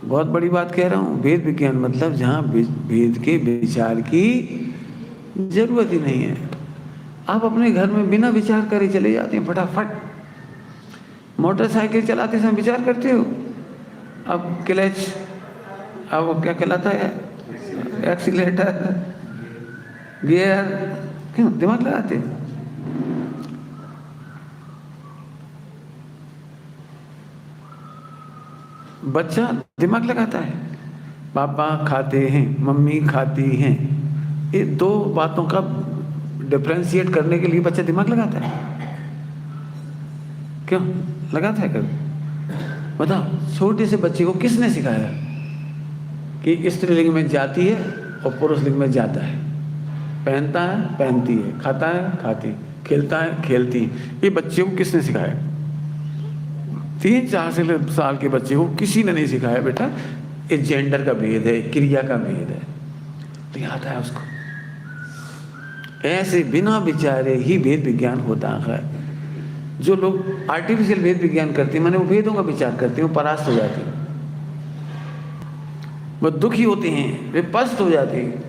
बहुत बड़ी बात कह रहा हूँ। वेद विज्ञान मतलब जहाँ वेद के विचार की जरूरत ही नहीं है। आप अपने घर में बिना विचार करे चले जाते हैं फटाफट। मोटरसाइकिल चलाते समय विचार करते हो? अब क्लच, अब वो क्या कहलाता है, एक्सीलेटर, गियर, क्यों दिमाग लगाते? बच्चा दिमाग लगाता है। पापा खाते हैं, मम्मी खाती हैं, ये दो बातों का डिफ्रेंशिएट करने के लिए बच्चा दिमाग लगाता है। क्यों लगाता है कभी? बताओ, छोटे से बच्चे को किसने सिखाया कि स्त्रीलिंग में जाती है और पुरुष लिंग में जाता है? पहनता है, पहनती है, खाता है, खाती, खेलता है, खेलती। ये बच्चे को किसने सिखाया? 3-4 साल के बच्चे को किसी ने नहीं सिखाया बेटा ये जेंडर का भेद है, क्रिया का भेद है। तो आता है उसको। ऐसे बिना विचारे ही भेद विज्ञान होता है। जो लोग आर्टिफिशियल भेद विज्ञान करते हैं, माने वो भेदों का विचार करते हैं, वो परास्त हो जाते हैं, वो दुखी होते हैं, वे पस्त हो जाते हैं।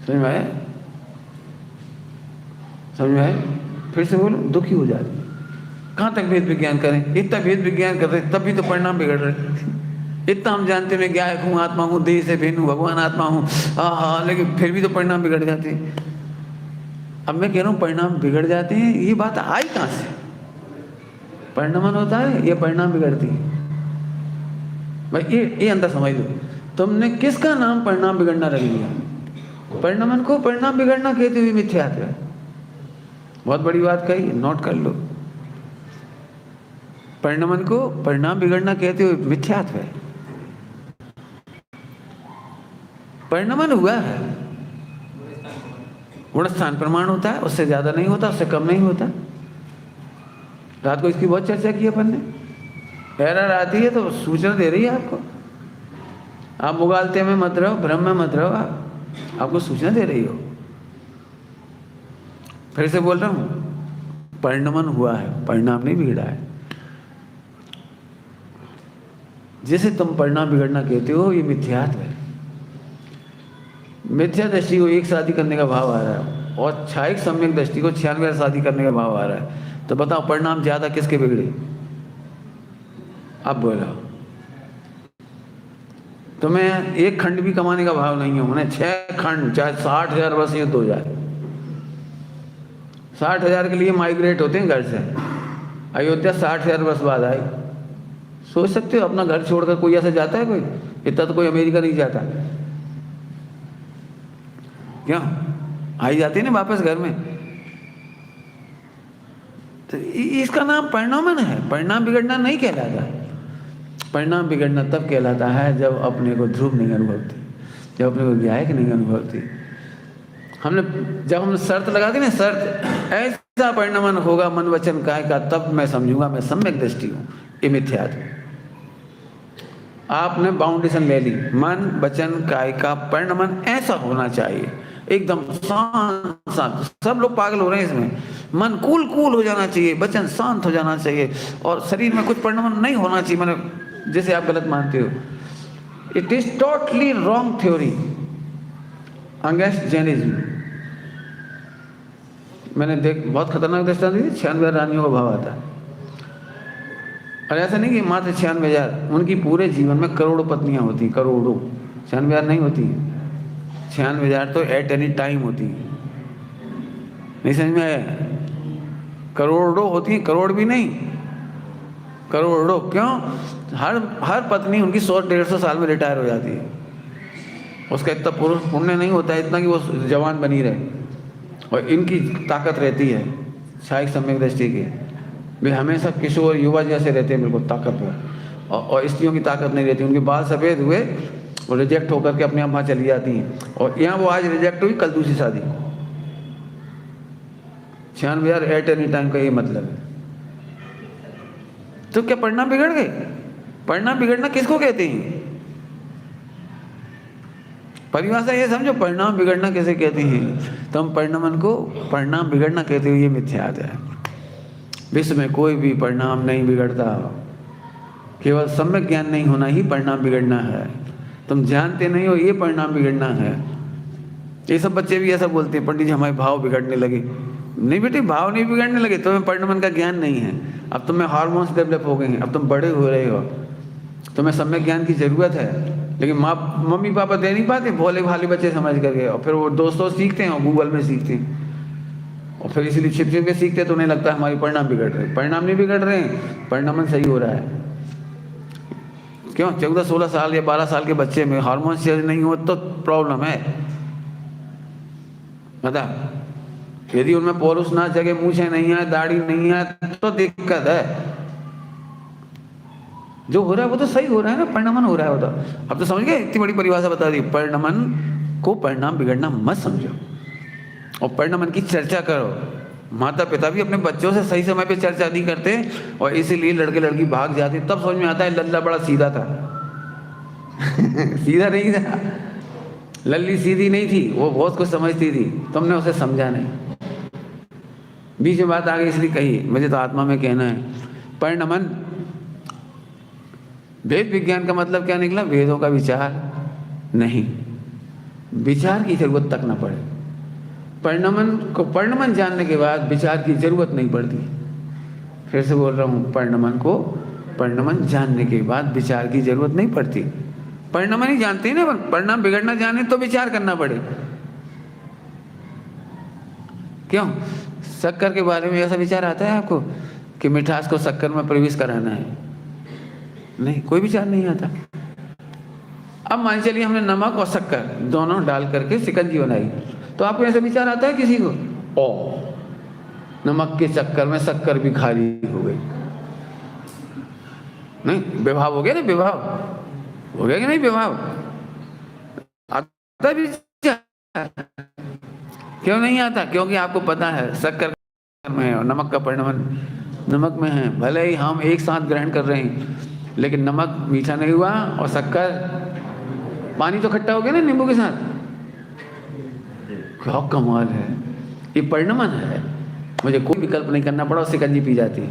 समझ में आया? समझ में आया? फिर से बोलो, दुखी हो जाते हैं। कहाँ तक भेद विज्ञान करें? इतना भेद विज्ञान कर रहे तब भी तो परिणाम बिगड़ रहे। इतना हम जानते हैं, गायक हूँ, आत्मा हूँ, देह से भिन्न हूँ, भगवान आत्मा हूँ, हाँ, लेकिन फिर भी तो परिणाम बिगड़ जाते हैं। अब मैं कह रहा हूँ परिणाम बिगड़ जाते हैं, ये बात आई कहाँ से? परिणामन होता है या परिणाम बिगड़ती है? भाई ये अंदर समझ लो, तुमने किसका नाम परिणाम बिगड़ना रख लिया? परिणामन को परिणाम बिगड़ना कहते हुए मिथ्यात्व है। बहुत बड़ी बात कही, नोट कर लो। परिणामन को परिणाम बिगड़ना कहते हुए मिथ्यात्व है। परिणामन हुआ है, गुणस्थान प्रमाण होता है, उससे ज्यादा नहीं होता, उससे कम नहीं होता। रात को इसकी बहुत चर्चा की अपन ने। एरर आती है तो सूचना दे रही है आपको। आप मुगालते में मत रहो, भ्रम में मत रहो, आपको सूचना दे रही हो। फिर से बोल रहा हूं, परिणामन हुआ है, परिणाम नहीं बिगड़ा है। जैसे तुम परिणाम बिगड़ना कहते हो, ये मिथ्यात्व है। मिथ्या दृष्टि को एक शादी करने का भाव आ रहा है और छायिक सम्यक दृष्टि को 96 शादी करने का भाव आ रहा है। तो बताओ परिणाम ज्यादा किसके बिगड़े? अब बोलो, तुम्हें एक खंड भी कमाने का भाव नहीं है, उन्हें 6 खंड, चाहे 60,000 वर्ष युद्ध हो जाए। 60,000 के लिए माइग्रेट होते हैं घर से। अयोध्या 60,000 वर्ष बाद आई। सोच सकते हो अपना घर छोड़कर कोई ऐसे जाता है? कोई इतना तो कोई अमेरिका नहीं जाता। क्यों? आई जाती है ना वापस घर में। तो इसका नाम परिणामन है, परिणाम बिगड़ना नहीं कहलाता। परिणाम बिगड़ना तब कहलाता है जब अपने को ध्रुव नहीं अनुभवती, जब अपने को गायक नहीं अनुभवती। जब हमने शर्त लगा दी ना, शर्त ऐसा परिणामन होगा मन वचन काय का, तब मैं समझूंगा मैं सम्यक दृष्टि हूं। ये मिथ्यात्व। आपने बाउंडेशन ले ली, मन वचन काय का परिणामन ऐसा होना चाहिए, एकदम शांत शांत। सब लोग पागल हो रहे हैं इसमें। मन कूल हो जाना चाहिए, वचन शांत हो जाना चाहिए, और शरीर में कुछ परिणाम नहीं होना चाहिए। मैंने जैसे आप गलत मानते हो, it is totally wrong theory against Jainism. मैंने बहुत खतरनाक दृष्टांत दी। 96,000 रानियों का भाव आता है, और ऐसा नहीं कि मात्र 96,000, उनकी पूरे जीवन में करोड़ों पत्नियां होती, करोड़ों। 96,000 नहीं होती, 96,000 तो एट एनी टाइम होती है। नहीं समझ में आया? करोड़ों होती हैं, करोड़ भी नहीं, करोड़ों। क्यों? हर पत्नी उनकी 100-150 साल में रिटायर हो जाती है। उसका इतना पुण्य नहीं होता है इतना कि वो जवान बनी रहे, और इनकी ताकत रहती है छायिक सम्यक दृष्टि की। वे हमेशा किशोर युवा जैसे रहते हैं, बिल्कुल ताकतवर, और स्त्रियों की ताकत नहीं रहती। उनके बाल सफ़ेद हुए, वो रिजेक्ट होकर के अपने आप वहाँ चली जाती हैं, और यहाँ वो आज रिजेक्ट हुई, कल दूसरी शादी। 96,000 एट एनी टाइम का ये मतलब है। तो क्या परिणाम बिगड़ गए? परिणाम बिगड़ना किसको कहते हैं? परिभाषा ये समझो, परिणाम बिगड़ना कैसे कहते हैं। तो हम परिणामन को परिणाम बिगड़ना कहते हुए ये मिथ्यात्व है। विश्व में कोई भी परिणाम नहीं बिगड़ता, केवल सम्यक ज्ञान नहीं होना ही परिणाम बिगड़ना है। तुम जानते नहीं हो, ये परिणाम बिगड़ना है। ये सब बच्चे भी ऐसा बोलते हैं, पंडित जी हमारे भाव बिगड़ने लगे। नहीं बेटे, भाव नहीं बिगड़ने लगे, तुम्हें परिणाम का ज्ञान नहीं है। अब तुम्हें हार्मोन्स डेवलप हो गए हैं, अब तुम बड़े हो रहे हो, तुम्हें सम्यक ज्ञान की जरूरत है। लेकिन मम्मी पापा दे नहीं पाते, भोले भाले बच्चे समझ करके, और फिर वो दोस्तों सीखते हैं और गूगल में सीखते हैं, और फिर इसलिए छिप छिप के सीखते हैं, तो उन्हें लगता है हमारे परिणाम बिगड़ रहे हैं। परिणाम नहीं बिगड़ रहे हैं, परिणाम सही हो रहा है। क्यों? 14-16 साल या 12 साल के बच्चे में हार्मोन चेंज नहीं हो तो प्रॉब्लम है। बता, यदि उनमें पौरुष ना जगे, मूछें नहीं है, दाढ़ी नहीं है, तो दिक्कत है। जो हो रहा है वो तो सही हो रहा है ना, परिणामन हो रहा है वो तो। अब तो समझ गए, इतनी बड़ी परिभाषा बता दी। परिणामन को परिणाम बिगड़ना मत समझो, और परिणामन की चर्चा करो। माता पिता भी अपने बच्चों से सही समय पे चर्चा नहीं करते, और इसीलिए लड़के लड़की भाग जाते। तब समझ में आता है लल्ला बड़ा सीधा था। सीधा नहीं था, लल्ली सीधी नहीं थी, वो बहुत कुछ समझती थी, तुमने उसे समझा नहीं। बीच में बात आ गई इसलिए कही, मुझे तो आत्मा में कहना है। परिणमन, वेद विज्ञान का मतलब क्या निकला? वेदों का विचार नहीं, विचार की जरूरत तक न पड़े। परिणमन जानने के बाद विचार की जरूरत नहीं पड़ती। फिर से बोल रहा हूँ, परिणमन जानने के बाद विचार की जरूरत नहीं पड़ती। परिणमन ही जानते हैं ना, परिणाम बिगड़ना जाने तो विचार करना पड़े। क्यों? शक्कर के बारे में ऐसा विचार आता है आपको कि मिठास को शक्कर में प्रवेश कराना है? नहीं, कोई विचार नहीं आता। अब मान चलिए हमने नमक और शक्कर दोनों डाल करके शिकंजी बनाई, तो आपको ऐसा विचार आता है किसी को? ओ, नमक के चक्कर में शक्कर भी खाली हो गई। नहीं, विभाव हो गया ना, विभाव हो गया कि नहीं? विभाव आता विचार क्यों नहीं आता? क्योंकि आपको पता है शक्कर में है और नमक का परिणाम नमक में है। भले ही हम एक साथ ग्रहण कर रहे हैं, लेकिन नमक मीठा नहीं हुआ और शक्कर, पानी तो खट्टा हो गया ना नींबू के साथ। क्या कमाल है, ये परिणमन है। मुझे कोई विकल्प नहीं करना पड़ा, शिकंजी पी जाती है।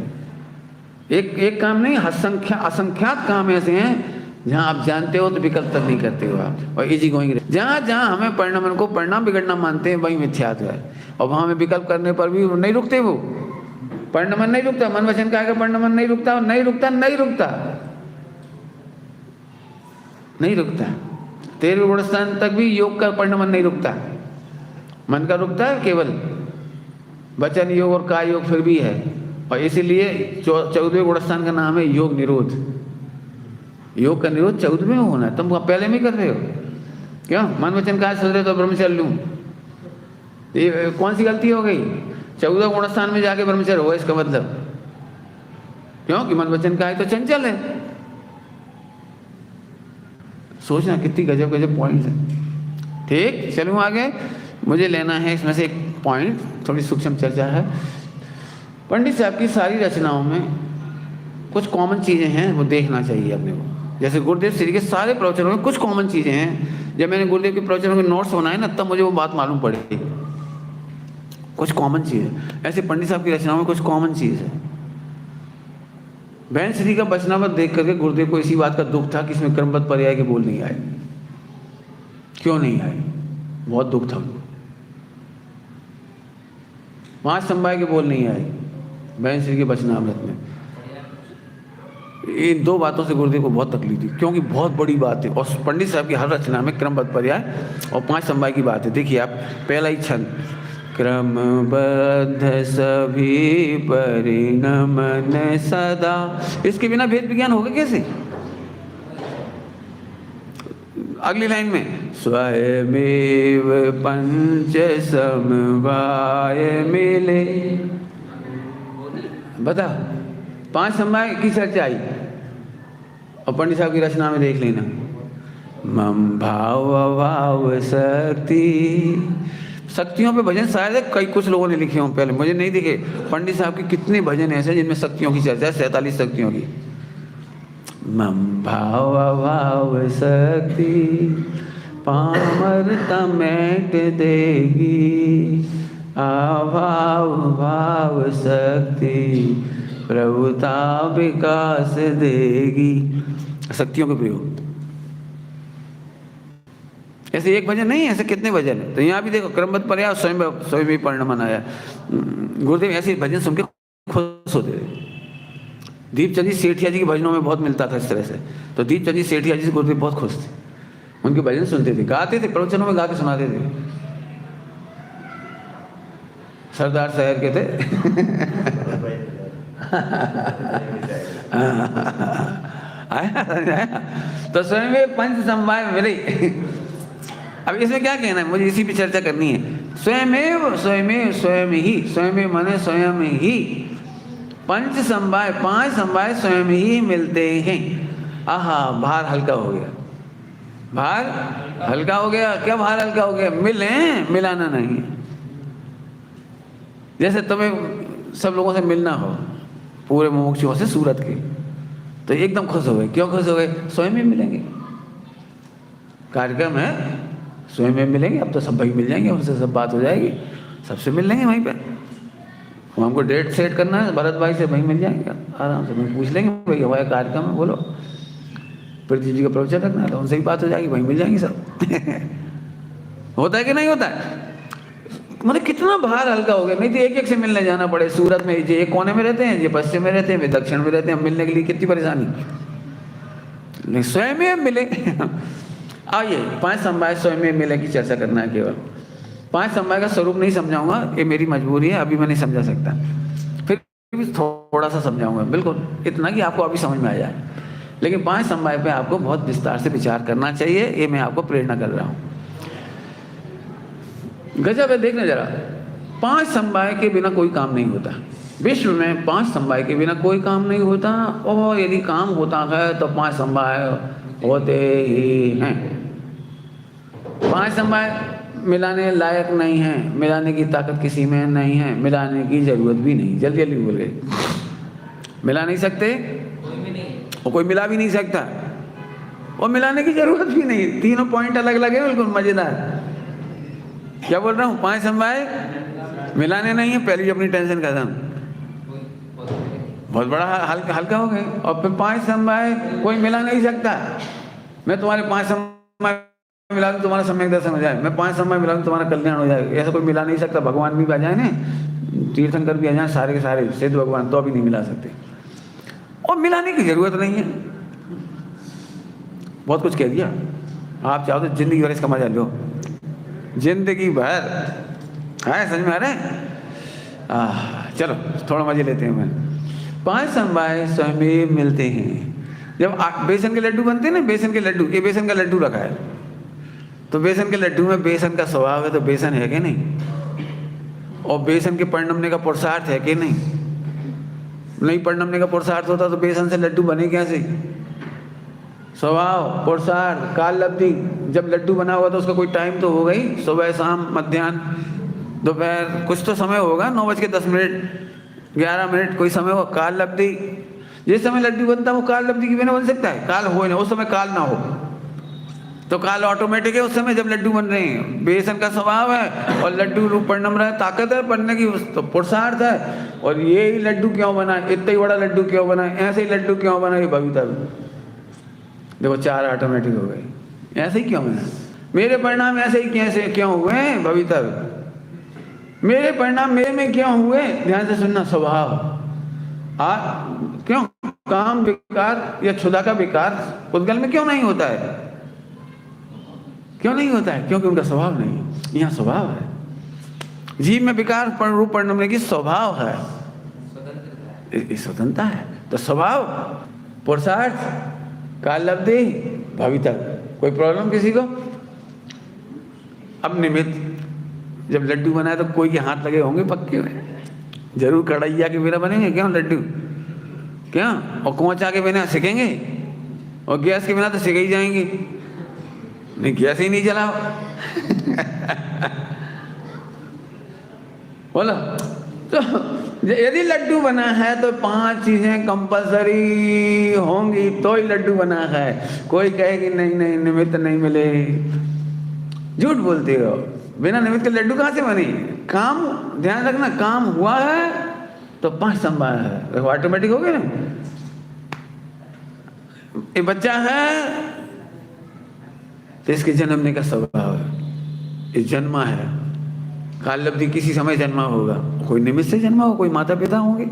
एक काम नहीं, असंख्यात काम ऐसे हैं जहां आप जानते हो तो विकल्प तक नहीं करते हो आप, और इजी गोइंग। जहां हमें परिणामन को परिणाम बिगड़ना मानते हैं, वही मिथ्यात्व है। और वहां हमें विकल्प करने पर भी नहीं रुकते, वो परिणामन नहीं रुकता। मन वचन का आगे परिणामन नहीं रुकता, नहीं रुकता, नहीं रुकता, नहीं रुकता। 13वें गुणस्थान तक भी योग का परिणामन नहीं रुकता। मन का रुकता है केवल, वचन योग और काय योग फिर भी है। और इसीलिए 14वें गुणस्थान का नाम है योग निरोध। योग का निरोध 14वें में होना है, तुम पहले में कर रहे हो। क्यों? मन वचन काय सोच रहे तो ब्रह्मचर्य लूं, ये कौन सी गलती हो गई? 14 गुणस्थान में जाके ब्रह्मचर्य हो, इसका मतलब क्यों कि मन वचन काय तो चंचल है। सोचना कितनी गजब गजब पॉइंट है। ठीक, चलूं आगे। मुझे लेना है इसमें से एक पॉइंट, थोड़ी सूक्ष्म चर्चा है। पंडित साहब की सारी रचनाओं में कुछ कॉमन चीज़ें हैं, वो देखना चाहिए अपने को। जैसे गुरुदेव श्री के सारे प्रवचनों में कुछ कॉमन चीज़ें हैं। जब मैंने गुरुदेव के प्रवचनों के नोट्स बनाए ना, तब मुझे वो बात मालूम पड़ी। कुछ कॉमन चीज़ है, ऐसे पंडित साहब की रचनाओं में कुछ कॉमन चीज़ है। बहन श्री का वचनामृत देख करके गुरुदेव को इसी बात का दुख था कि इसमें क्रमबद्ध पर्याय के बोल नहीं आए। क्यों नहीं आए? बहुत दुख था उनको। 5 समवाय के बोल नहीं आए बहन श्री के वचनामृत में। इन 2 बातों से गुरुदेव को बहुत तकलीफ थी, क्योंकि बहुत बड़ी बात है। और पंडित साहब की हर रचना में क्रमबद्ध पर्याय और 5 समवाय की बात है। देखिए आप, पहला ही छंद, क्रमबद्ध सभी परिणमन सदा। इसके बिना भेद विज्ञान होगा कैसे? अगली लाइन में, स्वयमेव पंच समवाय मिले। बता, 5 समवाय की चर्चा आई, और पंडित साहब की रचना में देख लेना, मम भाव भाव शक्ति। शक्तियों पे भजन शायद कई कुछ लोगों ने लिखे हों, पहले मुझे नहीं दिखे। पंडित साहब के कितने भजन ऐसे जिनमें शक्तियों की चर्चा है, 47 शक्तियों की। मम भाव भाव शक्ति पामरता मैट देगी, अभाव भाव शक्ति प्रभुता विकास देगी। शक्तियों के प्रयोग। ऐसे एक भजन नहीं, ऐसे कितने भजन है। तो यहाँ भी देखो क्रमबद्ध पर्याय स्वयं परिणमन आया। गुरुदेव ऐसे भजन सुन के खुश होते थे। दीपचंद जी सेठिया जी के भजनों में बहुत मिलता था इस तरह से। तो दीपचंद जी सेठिया जी से गुरुदेव बहुत खुश थे, उनके भजन सुनते थे, गाते थे, प्रवचनों में गा के सुनाते थे। सरदार शहर के थे। आया। तो स्वयं पंच समवाय मिले। अब इसमें क्या कहना है, मुझे इसी पे चर्चा करनी है। स्वयमेव स्वयमेव स्वयं ही, स्वयं माने स्वयं ही, पंच समवाय, पांच समवाय स्वयं ही मिलते हैं। आहा, भार हल्का हो गया, भार हल्का हो गया। क्या भार हल्का हो गया? मिले, मिलाना नहीं। जैसे तुम्हें सब लोगों से मिलना हो, पूरे मुमुक्षुओं से सूरत के, तो एकदम खुश हो गए। क्यों खुश हो गए? स्वयं में मिलेंगे, कार्यक्रम है, स्वयं में मिलेंगे। अब तो सब भाई मिल जाएंगे, उनसे सब बात हो जाएगी, सबसे मिल लेंगे वहीं पे। हमको डेट सेट करना है, भरत भाई से भाई मिल जाएंगे आराम से, पूछ लेंगे भाई हमारा कार्यक्रम है, बोलो पृथ्वी जी का प्रवचन रखना है, तो उनसे ही बात हो जाएगी, वहीं मिल जाएंगे सब। होता है कि नहीं होता है? मतलब कितना भार हल्का हो गया। नहीं तो एक एक से मिलने जाना पड़े। सूरत में ये एक कोने में रहते हैं, ये पश्चिम में रहते हैं, वे दक्षिण में रहते हैं, मिलने के लिए कितनी परेशानी। स्वयं में मिले। आइए, पांच समवाय स्वयं में मिले की चर्चा करना है केवल। पांच समवाय का स्वरूप नहीं समझाऊंगा, ये मेरी मजबूरी है, अभी मैं नहीं समझा सकता, फिर भी थोड़ा सा समझाऊंगा, बिल्कुल इतना कि आपको अभी समझ में आ जाए। लेकिन पांच समवाय पे आपको बहुत विस्तार से विचार करना चाहिए, ये मैं आपको प्रेरणा कर रहा हूँ। गजब है, देखना जरा। पांच समवाय के बिना कोई काम नहीं होता। विश्व में पांच समवाय के बिना कोई काम नहीं होता, और यदि काम होता है तो पांच समवाय होते ही हैं। पांच समवाय मिलाने लायक नहीं है, मिलाने की ताकत किसी में नहीं है, मिलाने की जरूरत भी नहीं। जल्दी जल्दी बोल गए, मिला नहीं सकते, और कोई मिला भी नहीं सकता, और मिलाने की जरूरत भी नहीं। तीनों पॉइंट अलग अलग है, बिल्कुल मजेदार। क्या बोल रहा हूँ? पांच समवाय मिलाने नहीं है, पहले ही अपनी टेंशन खत्म, बहुत बड़ा हल्का हो गए। और फिर पांच समवाय कोई मिला नहीं सकता। मैं तुम्हारे पांच समवाय मिला दूं तुम्हारा सम्यक दर्शन हो जाए, मैं पांच समवाय मिला दूं तुम्हारा कल्याण हो जाए, ऐसा कोई मिला नहीं सकता। भगवान भी आ जाए ना, तीर्थंकर भी आ जाए, सारे के सारे सिद्ध भगवान, तो अभी नहीं मिला सकते, और मिलाने की जरूरत नहीं है। बहुत कुछ कह दिया। आप चाहो तो जिंदगी भर इसका मजा लो, जिंदगी भर। है, समझ में आ रहा है? चलो थोड़ा मजे लेते हैं। मैं पांच समवाय स्वयं में मिलते हैं। जब बेसन के लड्डू बनते हैं ना, बेसन के लड्डू, ये बेसन का लड्डू रखा है, तो बेसन के लड्डू में बेसन का स्वभाव है, तो बेसन है कि नहीं? और बेसन के परिणमने का पुरुषार्थ है कि नहीं? नहीं परिणमने का पुरुषार्थ होता तो बेसन से लड्डू बने कैसे? स्वभाव, पुरुषार्थ, काल लब्धि। जब लड्डू बना हुआ तो उसका कोई टाइम तो होगा ही, सुबह शाम मध्याह्न दोपहर, कुछ तो समय होगा, 9:10 11 कोई समय हो, काल लब्धि। जिस समय लड्डू बनता है वो काल लब्धि के बिना बन सकता है? काल हो ना, उस समय काल ना हो तो काल ऑटोमेटिक है उस समय जब लड्डू बन रहे हैं। बेसन का स्वभाव है, और लड्डू रूप परिणम रहा है, ताकत है बनने की, तो पुरुषार्थ है। और ये ही लड्डू क्यों बना, इतना ही बड़ा लड्डू क्यों बना, ऐसे ही लड्डू क्यों बना, ये भविता। देखो चार ऑटोमेटिक हो गए, ऐसे ही क्यों बना? मेरे परिणाम ऐसे ही कैसे क्यों हुए भविता? मेरे परिणाम मेरे में क्यों हुए? ध्यान से सुनना। स्वभाव क्यों? काम विकार या क्षुधा का विकार उद्गल में क्यों नहीं होता है? क्यों नहीं होता है? क्योंकि उनका स्वभाव नहीं है। यहाँ स्वभाव है। जीव में विकार रूप परिणमने की स्वभाव है, स्वतंत्रता है। तो स्वभाव, पुरुषार्थ, काल लब्धि, भविता। कोई प्रॉब्लम किसी को? अब निमित्त, जब लड्डू बनाए तो कोई के हाथ लगे होंगे पक्के में, जरूर कढ़ैया के बिना बनेंगे क्यों लड्डू? क्या? और कोचा के बिना सिकेंगे, और गैस के बिना तो सिक ही जाएंगे। नहीं, गैस ही नहीं जलाओ। बोलो। तो यदि लड्डू बना है तो पांच चीजें कंपलसरी होंगी तो ही लड्डू बना है। कोई कहे कि नहीं नहीं निमित्त नहीं मिले, झूठ बोलते हो। बिना निमित्त के लड्डू कहाँ से बने? काम, ध्यान रखना, काम हुआ है तो 5 समवाय है, ऑटोमेटिक हो गया ना। ये बच्चा है तो इसके जन्मने का स्वभाव है, ये जन्मा है, काल लब्धि किसी समय जन्मा होगा, कोई निमित्त से जन्मा हो, कोई माता पिता होंगे।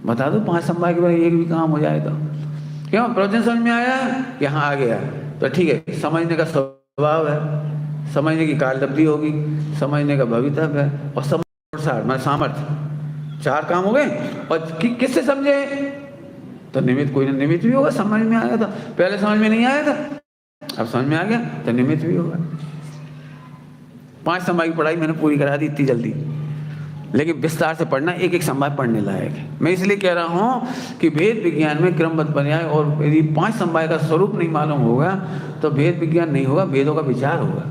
बता दो 5 समवाय के बाद एक भी काम हो जाए तो क्यों? प्रवचन समझ में आया, यहाँ आ गया तो ठीक है, समझने का स्वभाव है, समझने की काल लब्धि होगी, समझने का भवितव्य है, और समझ सामर्थ्य, 4 काम हो गए। और किससे समझे? तो निमित्त, कोई ना निमित्त भी होगा, समझ में आया था, पहले समझ में नहीं आया था, अब समझ में आ गया तो निमित्त भी होगा। 5 समवाय की पढ़ाई मैंने पूरी करा दी इतनी जल्दी, लेकिन विस्तार से पढ़ना, एक एक समवाय पढ़ने लायक है। मैं इसलिए कह रहा हूँ कि वेद विज्ञान में क्रमबद्ध पर्याय, और यदि 5 समवाय का स्वरूप नहीं मालूम होगा तो वेद विज्ञान नहीं होगा, वेदों का विचार होगा,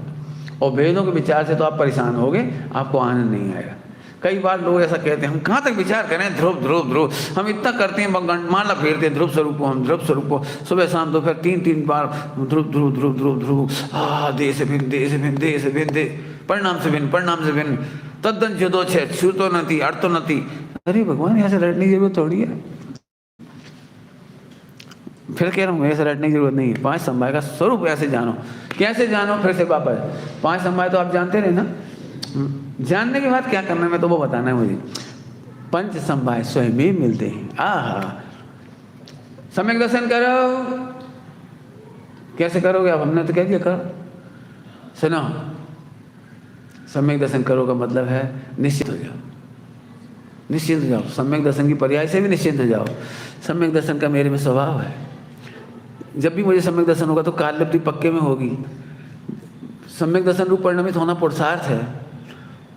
और वेदों के विचार से तो आप परेशान होगे, आपको आनंद नहीं आएगा। कई बार लोग ऐसा कहते हैं, हम कहाँ तक विचार करें, ध्रुव ध्रुव ध्रुव, हम इतना करते हैं, माला फेरते हैं, ध्रुव स्वरूप को, हम ध्रुव स्वरूप को सुबह शाम दोपहर 3-3 बार ध्रुव ध्रुव ध्रुव ध्रुव ध्रुव, देश से भिन्न, देश से भिन्न, देश से भिन्न, परिणाम से भिन्न, परिणाम से भिन्न, तद्दन जुदोच्छेद, श्रुतो नति अर्थो नति। अरे भगवान, ऐसे रटने की जरूरत थोड़ी है। फिर कह रहा हूँ, ऐसे रटने की जरूरत नहीं है। 5 समवाय का स्वरूप ऐसे जानो। कैसे जानो? फिर से वापस 5 समवाय तो आप जानते रहे ना, जानने के बाद क्या करना है मैं तो वो बताना है मुझे। 5 समवाय स्वयं में मिलते हैं। सम्यक दर्शन करो। कैसे करोगे आप? हमने तो कह दिया करो। सुनो, सम्यक दर्शन करो का मतलब है निश्चित हो जाओ, निश्चिंत हो जाओ। सम्यक दर्शन की पर्याय से भी निश्चिंत हो जाओ। सम्यक दर्शन का मेरे में स्वभाव है, जब भी मुझे सम्यक दर्शन होगा तो काल लब्धि पक्के में होगी। सम्यक दर्शन रूप परिणमित होना पुरुषार्थ है,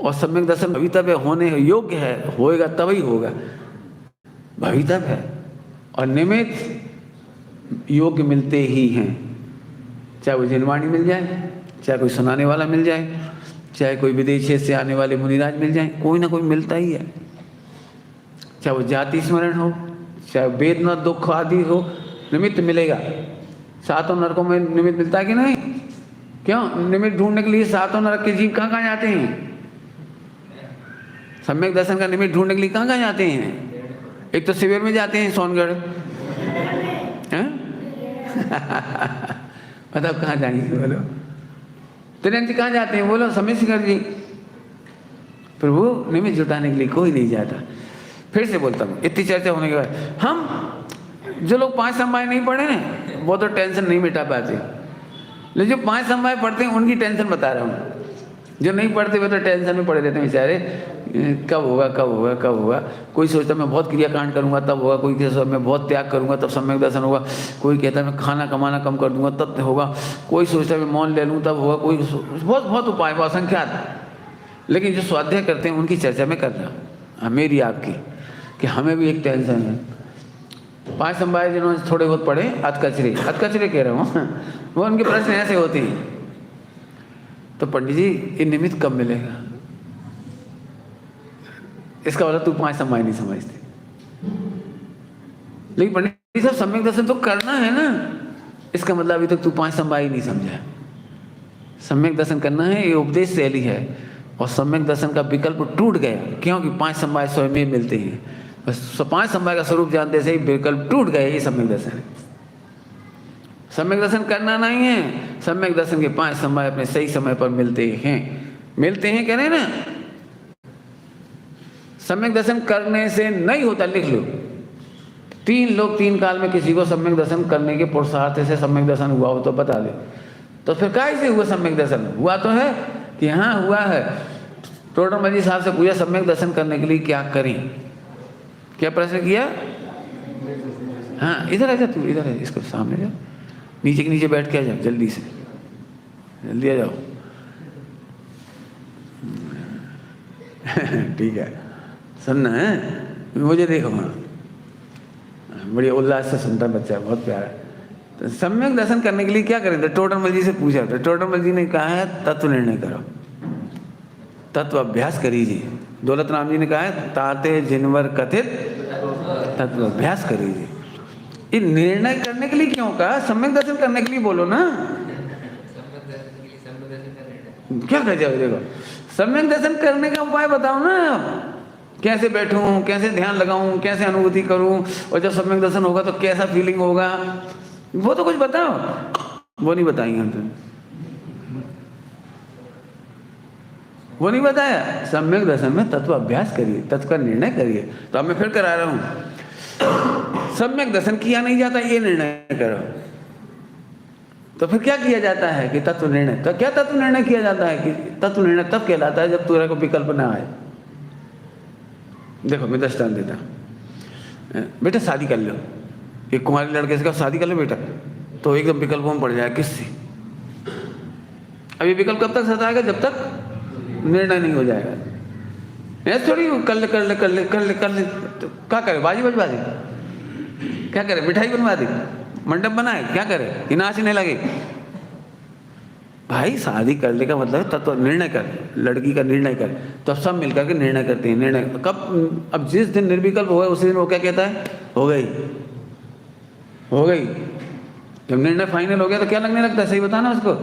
और सम्यक दर्शन भवितव्य होने योग्य है, होएगा तभी होगा, भवितव्य है। और निमित्त योग्य मिलते ही हैं, चाहे वो जिनवाणी मिल जाए, चाहे कोई सुनाने वाला मिल जाए, चाहे कोई विदेश से आने वाले मुनिराज मिल जाए, कोई ना कोई मिलता ही है। चाहे वो जाति स्मरण हो, चाहे वेदना दुख आदि हो, निमित्त मिलेगा। 7 नरकों में निमित्त मिलता है कि नहीं? क्यों? निमित्त ढूंढने के लिए 7 नरक के जीव कहाँ कहाँ जाते हैं? सम्यक दर्शन का निमित्त ढूंढने के लिए कहाँ कहाँ जाते हैं? एक तो शिविर में जाते हैं, सोनगढ़ हैं बताओ कहाँ जाएंगे? बोलो। त्रिनेत्र जी कहाँ जाते हैं? बोलो। समय शिखर जी। प्रभु, निमित्त जुटाने के लिए कोई नहीं जाता। फिर से बोलता हूँ, इतनी चर्चा होने के बाद, हम जो लोग 5 समवाय नहीं पढ़े ना, वो तो टेंशन नहीं मिटा पाते, लेकिन जो 5 समवाय पढ़ते हैं उनकी टेंशन बता रहा हूँ। जो नहीं पढ़ते वो तो टेंशन में पड़े रहते हैं बेचारे, कब होगा कब होगा कब होगा। कोई सोचता मैं बहुत क्रियाकांड करूंगा तब होगा, कोई कहता मैं बहुत त्याग करूंगा तब सम्यक दर्शन होगा, कोई कहता मैं खाना कमाना कम कर दूंगा तब होगा, कोई सोचता मैं मौन ले लूँ तब होगा, कोई बहुत बहुत उपाय असंख्यात। लेकिन जो स्वाध्याय करते हैं उनकी चर्चा में कर रहा हूँ, मेरी आपकी, कि हमें भी एक टेंशन है। 5 समवाय जिन्होंने थोड़े बहुत पढ़े, अधकचरे कह रहा हूँ, वो उनके प्रश्न ऐसे होते हैं, तो पंडित जी ये निमित्त कब मिलेगा? इसका मतलब तू 5 समवाय नहीं समझते। लेकिन पंडित जी साहब सम्यक दर्शन तो करना है ना, इसका मतलब अभी तक तू 5 समवाय नहीं समझा। सम्यक दर्शन करना है, ये उपदेश शैली है, और सम्यक दर्शन का विकल्प टूट गया, क्योंकि 5 समवाय स्वयं में मिलते हैं। बस 5 समवाय का स्वरूप जानते से ही विकल्प टूट गया, ये सम्यक दर्शन है। सम्यक दर्शन करना नहीं है, सम्यक दर्शन के 5 समवाय अपने सही समय पर मिलते हैं। मिलते हैं कह रहे ना, सम्यक दर्शन करने से नहीं होता, लिख लो। 3 लोग 3 काल में किसी को सम्यक दर्शन करने के पुरुषार्थ से सम्यक दर्शन हुआ हो तो बता दे। तो फिर काहे से हुआ सम्यक दर्शन? हुआ तो है कि हाँ हुआ है। टोडरमल जी साहब से पूछा सम्यक दर्शन करने के लिए क्या करें? क्या प्रश्न किया? हाँ, इधर आ जा तू, इधर है, इसको सामने जा, नीचे के नीचे बैठ के आ जाओ, जल्दी से, जल्दी आ जाओ ठीक है, सुनना है, मुझे देखो। हाँ, बड़ी उल्लास से सुनता बच्चा, बहुत प्यारा। तो सम्यक दर्शन करने के लिए क्या करें? तो टोडरमल जी से पूछा, तो टोडरमल जी ने कहा है तत्व निर्णय करो, तत्व अभ्यास करीजिए। दौलत राम जी ने कहा है ताते जिनवर कथित तत्व अभ्यास करीजिए। ये निर्णय करने के लिए क्यों कहा? सम्यक दर्शन करने के लिए बोलो ना। क्या कह जाओ? देखो, सम्यक दर्शन करने का उपाय बताओ ना। कैसे बैठूं, कैसे ध्यान लगाऊं, कैसे अनुभूति करूं, और जब सम्यक दर्शन होगा तो कैसा फीलिंग होगा, वो तो कुछ बताओ। वो नहीं बताएंगे हम तुम, वो नहीं बताया। सम्यक दर्शन में तत्व अभ्यास करिए, तत्व का निर्णय करिए। तो अब मैं फिर करा रहा हूं, सम्यक दर्शन किया नहीं जाता, ये निर्णय करो। तो फिर क्या किया जाता है कि तत्व निर्णय। तो क्या तत्व निर्णय किया जाता है कि तत्व निर्णय तब कहलाता है जब तुम्हारे को विकल्प ना आए। देखो मैं दृष्टांत देता हूं, बेटा शादी कर लो, एक कुमारी लड़के से कहा शादी कर लो बेटा, तो एकदम विकल्पों में पड़ जाए किससे। अब ये विकल्प कब तक सताएगा, जब तक निर्णय नहीं हो जाएगा। ऐसे थोड़ी कर ले कर ले कर ले कर ले कर ले, तो क्या करे, बाजी बजवा दे, क्या करे, मिठाई बनवा दे, मंडप बनाए, क्या करे कि नाचने लगे। भाई शादी करने का मतलब तत्व निर्णय कर, लड़की का निर्णय कर, तो अब सब मिलकर के निर्णय करते हैं। निर्णय कब, अब जिस दिन निर्विकल्प हो गए उसी दिन वो क्या कहता है, हो गई हो गई। जब निर्णय फाइनल हो गया तो क्या लगने लगता है, सही बताना उसको,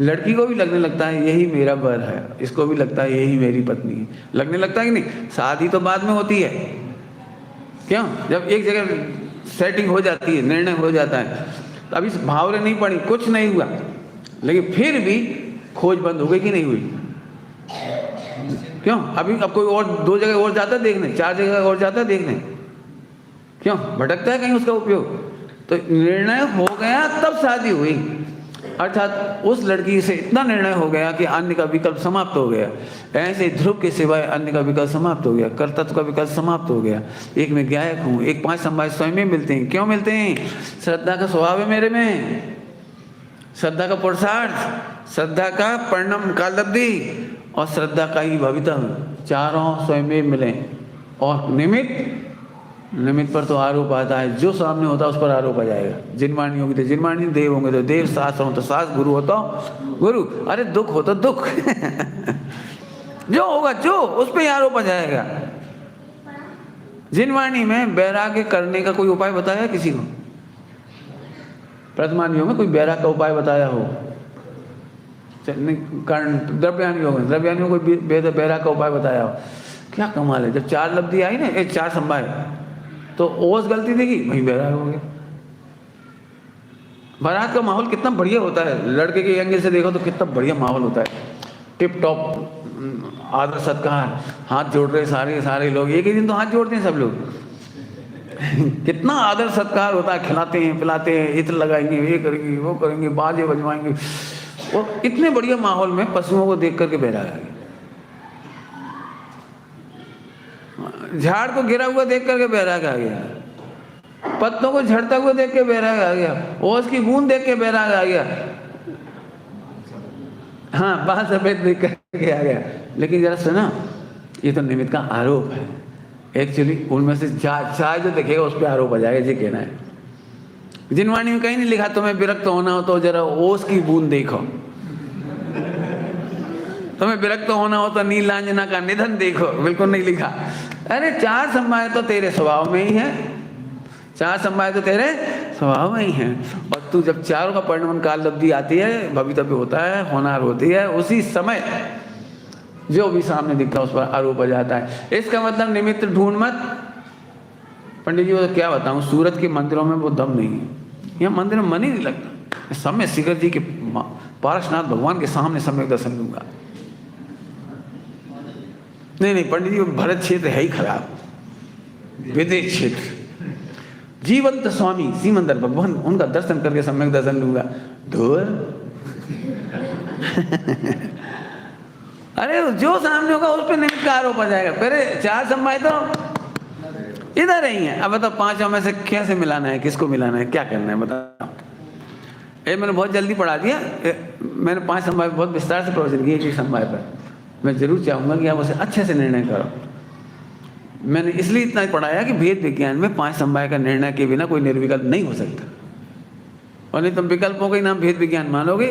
लड़की को भी लगने लगता है यही मेरा वर है, इसको भी लगता है यही मेरी पत्नी है, लगने लगता है कि नहीं। शादी तो बाद में होती है, क्यों, जब एक जगह सेटिंग हो जाती है, निर्णय हो जाता है। तो अभी भावरे नहीं पड़ी, कुछ नहीं हुआ, लेकिन फिर भी खोज बंद हो गई कि नहीं हुई, क्यों। अभी अब कोई और 2 जगह और जाता है देखने, 4 जगह और जाता है देखने, क्यों, भटकता है कहीं उसका उपयोग। तो निर्णय हो गया तब शादी हुई, अर्थात उस लड़की से इतना निर्णय हो गया कि अन्य का विकल्प समाप्त हो गया। ऐसे ध्रुव के सिवाय अन्य का विकल्प समाप्त हो गया, कर्तृत्व का विकल्प समाप्त हो गया। एक मैं गायक हूँ, एक 5 संवाद स्वयं में मिलते हैं। क्यों मिलते हैं, श्रद्धा का स्वभाव है मेरे में, श्रद्धा का पुरुषार्थ, श्रद्धा का परिणाम कालब्धि और श्रद्धा का ही भवितव्य, चारों स्वयं में मिले। और निमित्त पर तो आरोप आता है, जो सामने होता है उस पर आरोप आ जाएगा। जिनवाणी होगी तो जिनवाणी, देव होंगे तो देव, शास्त्र हो तो शास्त्र, गुरु हो तो गुरु, अरे दुख हो तो दुख जो होगा जो, उस पर आरोप आ जाएगा। जिनवाणी में वैराग्य करने का कोई उपाय बताया किसी को, प्रथमानियों में कोई वैराग्य का उपाय बताया हो, द्रव्यानियों में, द्रव्यानियों को वैराग्य का उपाय बताया हो, क्या कमाल है। जब 4 लब्धि आई ना, 4 संभाए, तो ओस गलती देखी, वहीं बैराग हो गया। बारात का माहौल कितना बढ़िया होता है, लड़के के एंगल से देखो तो कितना बढ़िया माहौल होता है, टिप टॉप आदर सत्कार, हाथ जोड़ रहे सारे लोग, एक ही दिन तो हाथ जोड़ते हैं सब लोग कितना आदर सत्कार होता है, खिलाते हैं पिलाते हैं, इत्र लगाएंगे, ये करेंगे वो करेंगे, बाजे बजवाएंगे। और इतने बढ़िया माहौल में पशुओं को देख करके बैराग आ गया, झाड़ को गिरा हुआ देख करके बैराग आ गया, पत्तों को झड़ता हुआ देख के बैराग आ गया, ओस की बूंद देख के बैराग आ गया, हाँ बाल सफेद देख करके आ गया। लेकिन जरा सुना, ये तो निमित्त का आरोप है। एक्चुअली उनमें से चाय जो देखेगा उस पर आरोप आ जाएगा, ये कहना है। जिनवाणी में कहीं नहीं लिखा तुम्हें विरक्त होना हो तो जरा ओस की बूंद देखो, तुम्हें विरक्त होना हो तो नीलांजना का निधन देखो, बिल्कुल नहीं लिखा। अरे 4 संवाद तो तेरे स्वभाव में ही है, 4 संवाद तो तेरे स्वभाव में ही है। और तू जब चारों का परिणमन काल लब्धि आती है, भवितव्य होता है, होनार होती है, उसी समय जो भी सामने दिखता है उस पर आरोप आ जाता है। इसका मतलब निमित्त ढूंढ मत। पंडित जी को तो क्या बताऊं, सूरत के मंदिरों में वो दम नहीं है, यहाँ मंदिर में मन ही नहीं लगता। समय शिखर जी के पारसनाथ भगवान के सामने सम्यक दर्शन दूंगा, नहीं पंडित जी भरत क्षेत्र है ही खराब, विदेश क्षेत्र, जीवंत स्वामी सीमंदर भगवान, उनका दर्शन करके सम्यक दर्शन लूंगा, दूर अरे जो सामने होगा उस पर निमित्त का आरोप आ जाएगा। पहले 4 संवाद तो इधर ही है। अब बताओ 5 में से कैसे मिलाना है, किसको मिलाना है, क्या करना है बताओ। ये मैंने बहुत जल्दी पढ़ा दिया, मैंने 5 संवाद बहुत विस्तार से प्रवचन किया। एक संवाद पर मैं जरूर चाहूंगा कि आप उसे अच्छे से निर्णय करो। मैंने इसलिए इतना पढ़ाया कि भेद विज्ञान में 5 संवाद का निर्णय के बिना कोई निर्विकल्प नहीं हो सकता, और नहीं तुम विकल्पों का ही नाम भेद विज्ञान मानोगे,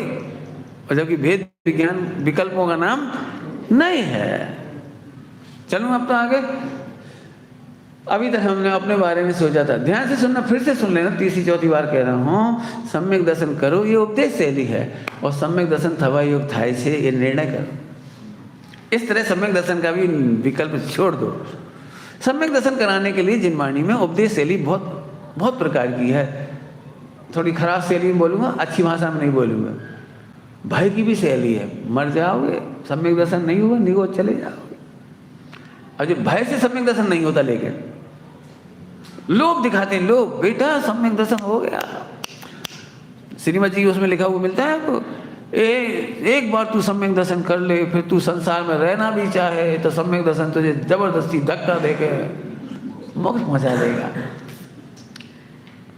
और जबकि भेद विज्ञान विकल्पों का नाम नहीं है। चलूं अब तो आगे। अभी तक हमने अपने बारे में सोचा था, ध्यान से सुनना, फिर से सुन लेना, 3री 4थी बार कह रहा हूँ, सम्यक दर्शन करो, ये उपदेश शैली है। और सम्यक दर्शन थवा योग थाय से ये निर्णय करो। इस तरह सम्यक दर्शन का भी विकल्प छोड़ दो। सम्यक दर्शन कराने के लिए जिनवाणी में उपदेश शैली बहुत बहुत प्रकार की है। थोड़ी खराब शैली में बोलूँगा, अच्छी भाषा में नहीं बोलूँगा। भय की भी शैली है, मर जाओगे, सम्यक दर्शन नहीं होगा, निगोद चले जाओगे। और जो भय से सम्यक दर्शन नहीं होता, लेकिन लोग दिखाते हैं, लोग बेटा सम्यक दर्शन हो गया, श्रीमद जी उसमें लिखा हुआ मिलता है आपको, एक बार तू सम्यक दर्शन कर ले, फिर तू संसार में रहना भी चाहे तो सम्यक दर्शन तुझे जबरदस्ती धक्का देके मोक्ष पहुंचा देगा।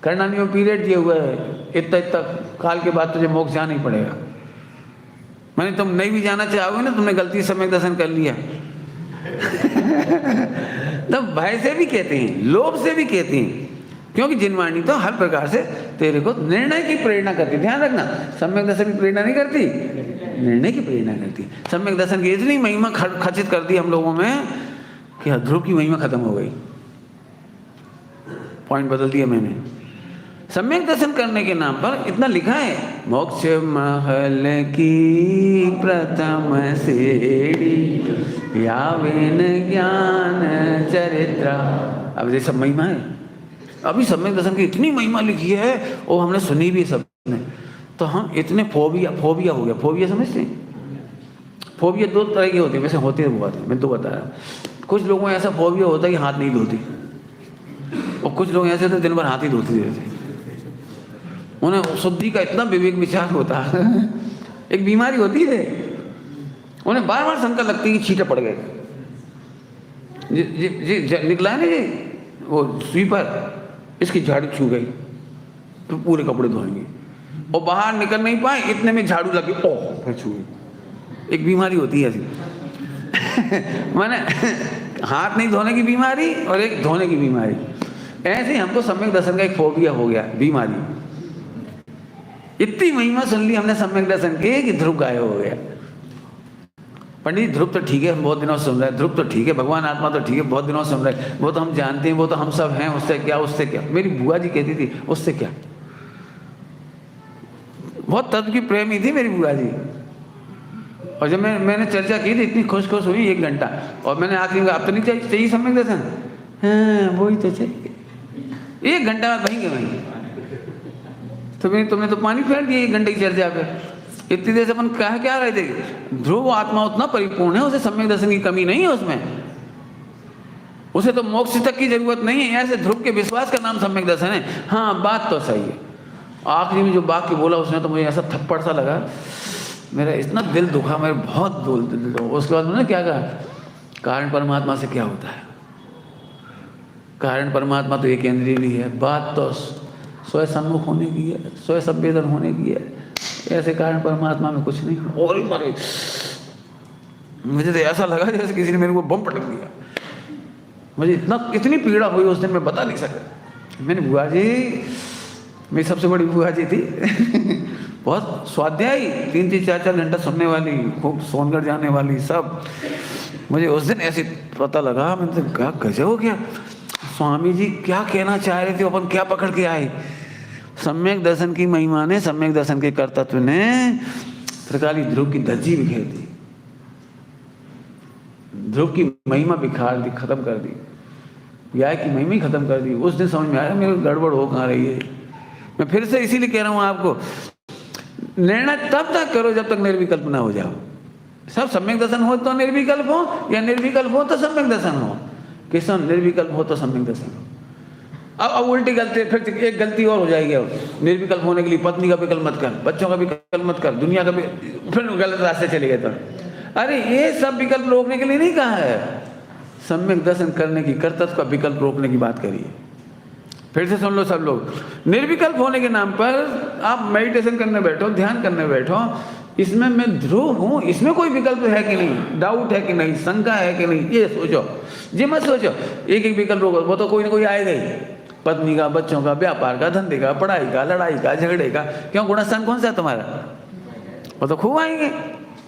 करणानी में पीरियड दिया हुआ है, इतना इतना काल के बाद तुझे मोक्ष जाना ही पड़ेगा। मैंने तुम नहीं भी जाना चाहोगे ना, तुमने गलती से सम्यक दर्शन कर लिया तो भय से भी कहते हैं, लोभ से भी कहते हैं, क्योंकि जिनवाणी तो हर प्रकार से तेरे को निर्णय की प्रेरणा करती। ध्यान रखना, सम्यक दर्शन की प्रेरणा नहीं करती, निर्णय की प्रेरणा करती। सम्यक दर्शन की इतनी महिमा खचित कर दी हम लोगों में कि ध्रुव की महिमा खत्म हो गई। पॉइंट बदल दिया मैंने। सम्यक दर्शन करने के नाम पर इतना लिखा है, मोक्ष महल की प्रथम सीढ़ी यावेन ज्ञान चरित्र। अब ये सब महिमा है, अभी सम्यक दर्शन की इतनी महिमा लिखी है और हमने सुनी भी सबने, तो हम इतने फोबिया हो गया। फोबिया समझते हैं? फोबिया दो तरह के होते हैं, वैसे होते हैं बहुत, मैं तो बता रहा हूँ। कुछ लोगों में ऐसा फोबिया होता है कि हाथ नहीं धोती, और कुछ लोग ऐसे होते दिन भर हाथ ही धोते रहते। उन्हें शुद्धि का इतना विवेक विचार होता है एक बीमारी होती है, उन्हें बार बार शंका लगती है कि छींटे पड़ गए। जी निकला है ना जी वो स्वीपर, इसकी झाड़ू छू गई तो पूरे कपड़े धोएंगे, और बाहर निकल नहीं पाए, इतने में झाड़ू लगी, ओह फिर छू गई। एक बीमारी होती है ऐसी माने हाथ नहीं धोने की बीमारी और एक धोने की बीमारी। ऐसे ही हमको सम्यक दर्शन का एक फोबिया हो गया, बीमारी। इतनी महिमा सुन ली हमने सम्यक दर्शन की कि ध्रुव गायब हो गया। पंडित ध्रुव तो ठीक है, हम बहुत दिनों से सुन रहे हैं, ध्रुव तो ठीक है, भगवान आत्मा तो ठीक है, बहुत दिनों से सुन रहे हैं, वो तो हम जानते हैं, वो तो हम सब हैं, उससे क्या, उससे क्या। मेरी बुआ जी कहती थी उससे क्या, बहुत तत्व की प्रेमी थी मेरी बुआ जी। और जब मैंने चर्चा की थी, इतनी खुश हुई 1 घंटा, और मैंने आखिरी में अब तो नहीं चाहिए सम्यक दर्शन, हाँ वही तो चाहिए। 1 घंटा में वहीं के वहीं तुमने तो पानी फेर दिया 1 घंटे की चर्चा पे। इतनी देर से अपन क्या रहे थे, ध्रुव आत्मा उतना परिपूर्ण है, उसे सम्यक दर्शन की कमी नहीं है उसमें, उसे तो मोक्ष तक की जरूरत नहीं है। ऐसे ध्रुव के विश्वास का नाम सम्यक दर्शन है। हाँ बात तो सही है, आखिरी में जो वाक्य बोला उसने तो मुझे ऐसा थप्पड़ सा लगा, मेरा इतना दिल दुखा, मेरे बहुत दिल दुखा। उसके बाद उन्होंने क्या कहा, कारण परमात्मा से क्या होता है, कारण परमात्मा तो एक इंद्रिय भी है, बात तो स्वयं सम्मुख होने की है, स्वयं संवेदन होने की है, ऐसे कारण परमात्मा में कुछ नहीं। और मारे मुझे तो ऐसा लगा जैसे किसी ने मेरे को बम पटक दिया। मुझे इतनी पीड़ा हुई उस दिन, मैं बता नहीं सकता। मैंने बुआ जी, मेरी सबसे बड़ी बुआ जी थी बहुत स्वाध्यायी, 3-3, 4-4 घंटा सुनने वाली, खूब सोनगढ़ जाने वाली, सब। मुझे उस दिन ऐसे पता लगा, मैंने कहा गजब हो गया, स्वामी जी क्या कहना चाह रहे थे, अपन क्या पकड़ के आए। सम्यक दर्शन की महिमा ने, सम्यक दर्शन के कर्तृत्व ने त्रिकाली ध्रुव की धज्जी बिखेर दी, ध्रुव की महिमा बिखार दी, खत्म कर दी, व्याय की महिमा ही खत्म कर दी। उस दिन समझ में आया मेरे गड़बड़ हो कहाँ रही है। मैं फिर से इसीलिए कह रहा हूँ आपको, निर्णय तब तक करो जब तक निर्विकल्प ना हो जाओ। सब सम्यक दर्शन हो तो निर्विकल्प हो, या निर्विकल्प हो तो सम्यक दर्शन हो। किसान निर्विकल्प हो तो सम्यक दर्शन हो। अब उल्टी गलती, फिर एक गलती और हो जाएगी। अब निर्विकल्प होने के लिए पत्नी का विकल्प मत कर, बच्चों का विकल्प मत कर, दुनिया का भी, फिर गलत रास्ते चले गए। तो अरे ये सब विकल्प रोकने के लिए नहीं कहा है, सम्यक दर्शन करने की, कर्तव्य का विकल्प रोकने की बात करिए। फिर से सुन लो सब लोग, निर्विकल्प होने के नाम पर आप मेडिटेशन करने बैठो, ध्यान करने बैठो, इसमें मैं ध्रुव हूँ, इसमें कोई विकल्प है कि नहीं, डाउट है कि नहीं, शंका है कि नहीं, ये सोचो। जी मत सोचो एक एक विकल्प रोको, वो तो कोई ना कोई आएगा ही, पत्नी का, बच्चों का, व्यापार का, धंधे का, पढ़ाई का, लड़ाई का, झगड़े का। क्यों, गुणस्थान कौन सा है तुम्हारा, वो तो खूब आएंगे,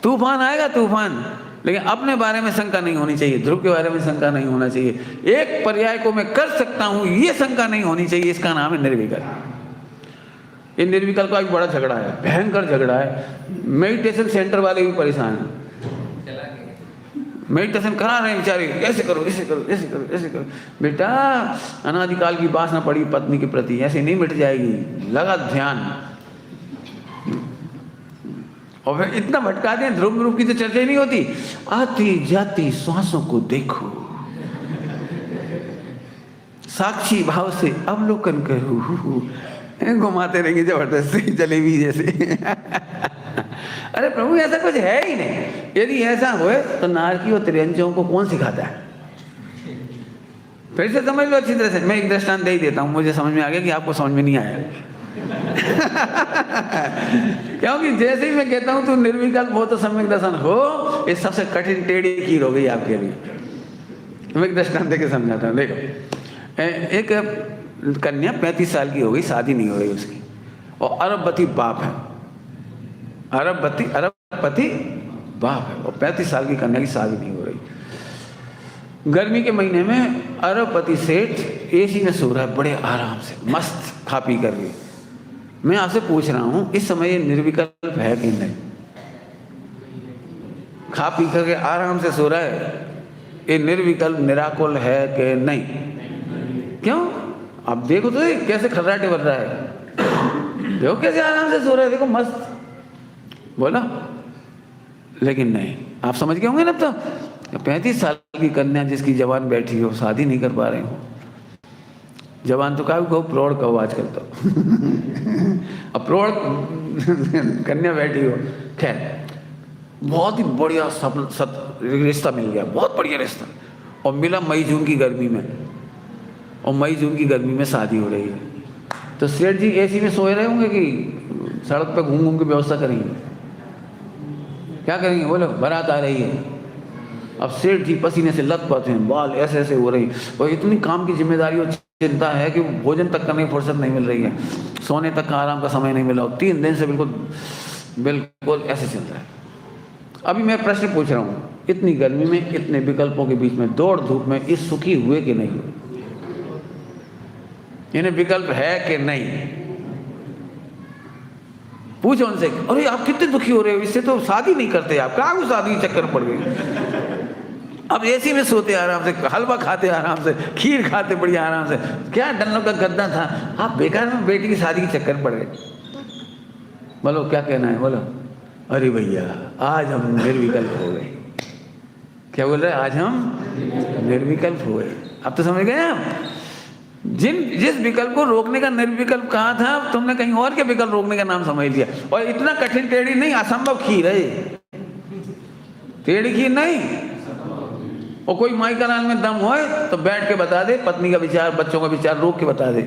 तूफान आएगा तूफान। लेकिन अपने बारे में शंका नहीं होनी चाहिए, ध्रुव के बारे में शंका नहीं होना चाहिए। एक पर्याय को मैं कर सकता हूं, ये शंका नहीं होनी चाहिए, इसका नाम है निर्विकल्प। ये निर्विकल्प का भी बड़ा झगड़ा है, भयंकर झगड़ा है। मेडिटेशन सेंटर वाले भी परेशान हैं। मेडिटेशन करा रहे हैं बेचारे, ऐसे करो ऐसे करो ऐसे करो ऐसे करो। बेटा अनादिकाल की वासना पड़ी पत्नी के प्रति, ऐसे नहीं मिट जाएगी, लगा ध्यान। और फिर इतना भटका दें, ध्रुव रूप की तो चर्चा ही नहीं होती। आती जाती श्वासों को देखो, साक्षी भाव से अवलोकन करो, घुमाते रहेंगे जबरदस्ती जलेबी जैसे। अरे प्रभु ऐसा कुछ है ही नहीं। यदि ऐसा हो तो नारकी और त्रियंचों को कौन सिखाता है? फिर से समझ लो अच्छी तरह से। मैं एक दृष्टांत दे ही देता हूँ, मुझे समझ में आ गया कि आपको समझ में नहीं आया। क्योंकि जैसे ही मैं कहता हूँ तो निर्विकल्प हो तो सम्यक दर्शन हो, ये सबसे कठिन टेढ़ी कील हो गई आपके लिए। मैं एक दृष्टांत देके समझाता हूँ। देखो, एक कन्या 35 साल की हो गई, शादी नहीं हो रही उसकी, और अरबपति बाप है। अरबपति बाप है और 35 साल की कन्या की शादी नहीं हो रही। गर्मी के महीने में अरबपति सेठ एसी में सो रहा है बड़े आराम से, मस्त खा पी करके। मैं आपसे पूछ रहा हूं इस समय ये निर्विकल्प है कि नहीं? खा पी करके आराम से सो रहा है, ये निर्विकल्प निराकुल है कि नहीं? क्यों? आप देखो तो कैसे खर्राटे बन रहा है, देखो कैसे आराम से सो रहा है, देखो मस्त, बोला। लेकिन नहीं, आप समझ गए होंगे ना। तो 35 साल की कन्या जिसकी जवान बैठी हो, शादी नहीं कर पा रहे हो। जवान तो कहो, प्रौढ़ कहो आजकल तो। अब प्रौढ़ कन्या बैठी हो, खैर बहुत ही बढ़िया रिश्ता मिल गया, बहुत बढ़िया रिश्ता, और मिला मई जून की गर्मी में, और मई जून की गर्मी में शादी हो रही है। तो सेठ जी एसी में सोए रहे होंगे कि सड़क पर घूम घूम के व्यवस्था करेंगे? क्या करेंगे बोलो? बारात आ रही है, अब सेठ जी पसीने से लथपथ हैं, बाल ऐसे ऐसे हो रही, और इतनी काम की जिम्मेदारी और चिंता है कि भोजन तक करने की फुर्सत नहीं मिल रही है, सोने तक का आराम का समय नहीं मिला, 3 दिन से बिल्कुल ऐसे चल रहा है। अभी मैं प्रश्न पूछ रहा हूँ, इतनी गर्मी में, इतने विकल्पों के बीच में, दौड़ धूप में, इस सुखी हुए कि नहीं हुए? इन्हें विकल्प है कि नहीं? पूछो उनसे, अरे आप कितने दुखी हो रहे हो, इससे तो शादी नहीं करते आप, क्या शादी के चक्कर पड़ गई। अब एसी में सोते आराम से, हलवा खाते आराम से, खीर खाते बढ़िया आराम से, क्या डल्लों का गद्दा था, आप बेकार में बेटी की शादी के चक्कर पड़ गए। बोलो क्या कहना है, बोलो। अरे भैया आज हम निर्विकल्प हो गए। क्या बोल रहे हैं? आज हम निर्विकल्प हो गए। अब तो समझ गए आप? जिस विकल्प को रोकने का निर्विकल्प कहा था, तुमने कहीं और के विकल्प रोकने का नाम समझ लिया। और इतना कठिन टेढ़ी नहीं, असंभव खीर है, टेढ़ी खीर नहीं। और कोई माई का नाम में दम होए तो बैठ के बता दे, पत्नी का विचार, बच्चों का विचार रोक के बता दे।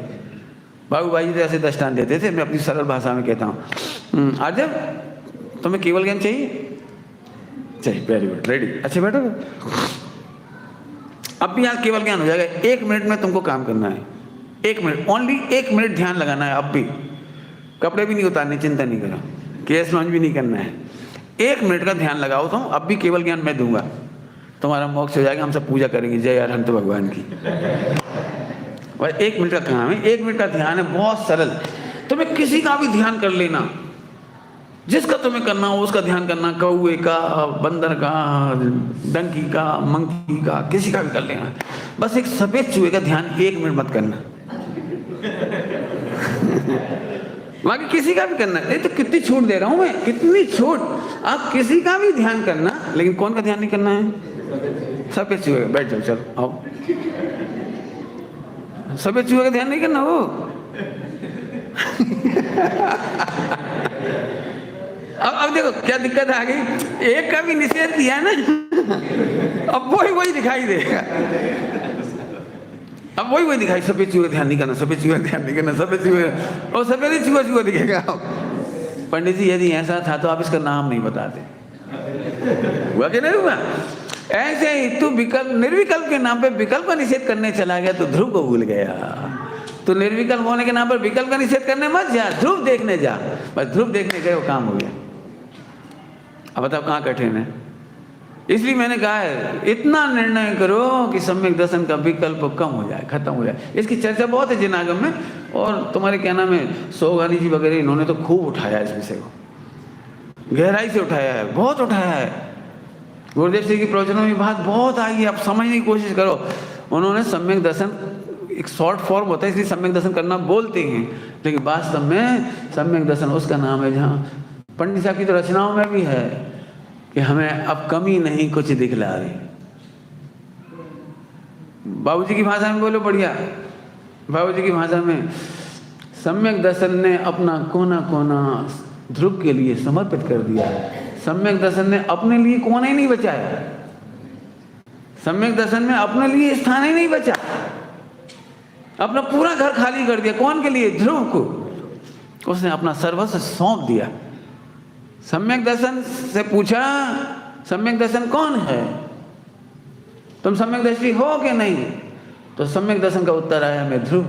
बाबू भाई तो ऐसे दृष्टांत देते थे, मैं अपनी सरल भाषा में कहता हूँ। आज तुम्हें केवल ज्ञान चाहिए? चाहिए, वेरी गुड, रेडी, अच्छे बैठो। अब भी यहाँ केवल ज्ञान हो जाएगा। 1 मिनट में तुमको काम करना है, 1 मिनट, ओनली 1 मिनट ध्यान लगाना है। अब भी कपड़े भी नहीं उतारने, चिंता नहीं करो, केस लॉन्च भी नहीं करना है। 1 मिनट का ध्यान लगाओ तुम, अब भी केवल ज्ञान मैं दूंगा, तुम्हारा मोक्ष हो जाएगा। हम सब पूजा करेंगे जय अरहंत भगवान की। और 1 मिनट का काम है, 1 मिनट का ध्यान है, बहुत सरल। तुम्हें किसी का भी ध्यान कर लेना, जिसका तुम्हें करना हो उसका ध्यान करना, कौवे का, बंदर का, डंकी का, मंकी का, किसी का भी कर लेना। बस एक सफेद चूहे का ध्यान 1 मिनट मत करना। बाकी किसी का भी करना है। तो कितनी छूट दे रहा हूं मैं, कितनी छूट। आप किसी का भी ध्यान करना, लेकिन कौन का ध्यान नहीं करना है? सफेद चूहे। बैठ जाओ, चलो आओ। सफेद चूहे का ध्यान नहीं करना हो। अब देखो क्या दिक्कत आ गई, एक का भी निषेध किया ना, अब वही दिखाई देगा। अब वही दिखाई, सफेद चूहे ध्यान नहीं करना, सफेद चूहे ध्यान नहीं करना, सफेद चूहे, और सफेद ही चूहा दिखेगा। पंडित जी यदि ऐसा था तो आप इसका नाम नहीं बताते, हुआ कि नहीं हुआ? ऐसे ही तू विकल्प, निर्विकल्प के नाम पे विकल्प का निषेध करने चला गया तो ध्रुव को भूल गया। तो निर्विकल्प होने के नाम पर विकल्प का निषेध करने मत जा, ध्रुव देखने जा। बस ध्रुव देखने गए, वो काम हो गया। अब बताओ कहाँ कठिन है? इसलिए मैंने कहा है, इतना निर्णय करो कि सम्यक दर्शन का विकल्प कम हो जाए, खत्म हो जाए। इसकी चर्चा बहुत है जिनागम में, और तुम्हारे क्या नाम है, सोगानी जी वगैरह, इन्होंने तो खूब उठाया इस विषय को, गहराई से उठाया है, बहुत उठाया है। गुरुदेव जी की प्रवचनों में बात बहुत आई है, आप समझने की कोशिश करो। उन्होंने सम्यक दर्शन, एक शॉर्ट फॉर्म होता है इसलिए सम्यक दर्शन करना बोलते हैं, लेकिन वास्तव में सम्यक दर्शन उसका नाम है जहाँ पंडित साहब की तो रचनाओं में भी है कि हमें अब कमी नहीं कुछ दिखला रही। बाबूजी की भाषा में बोलो बढ़िया, बाबूजी की भाषा में, सम्यक दर्शन ने अपना कोना कोना ध्रुव के लिए समर्पित कर दिया। सम्यक दर्शन ने अपने लिए कोना ही नहीं बचाया, सम्यक दर्शन में अपने लिए स्थान ही नहीं बचा, अपना पूरा घर खाली कर दिया। कौन के लिए? ध्रुव को। उसने अपना सर्वस्व सौंप दिया। सम्यक दर्शन से पूछा, सम्यक दर्शन कौन है, तुम सम्यक दृष्टि हो कि नहीं? तो सम्यक दर्शन का उत्तर आया, मैं ध्रुव।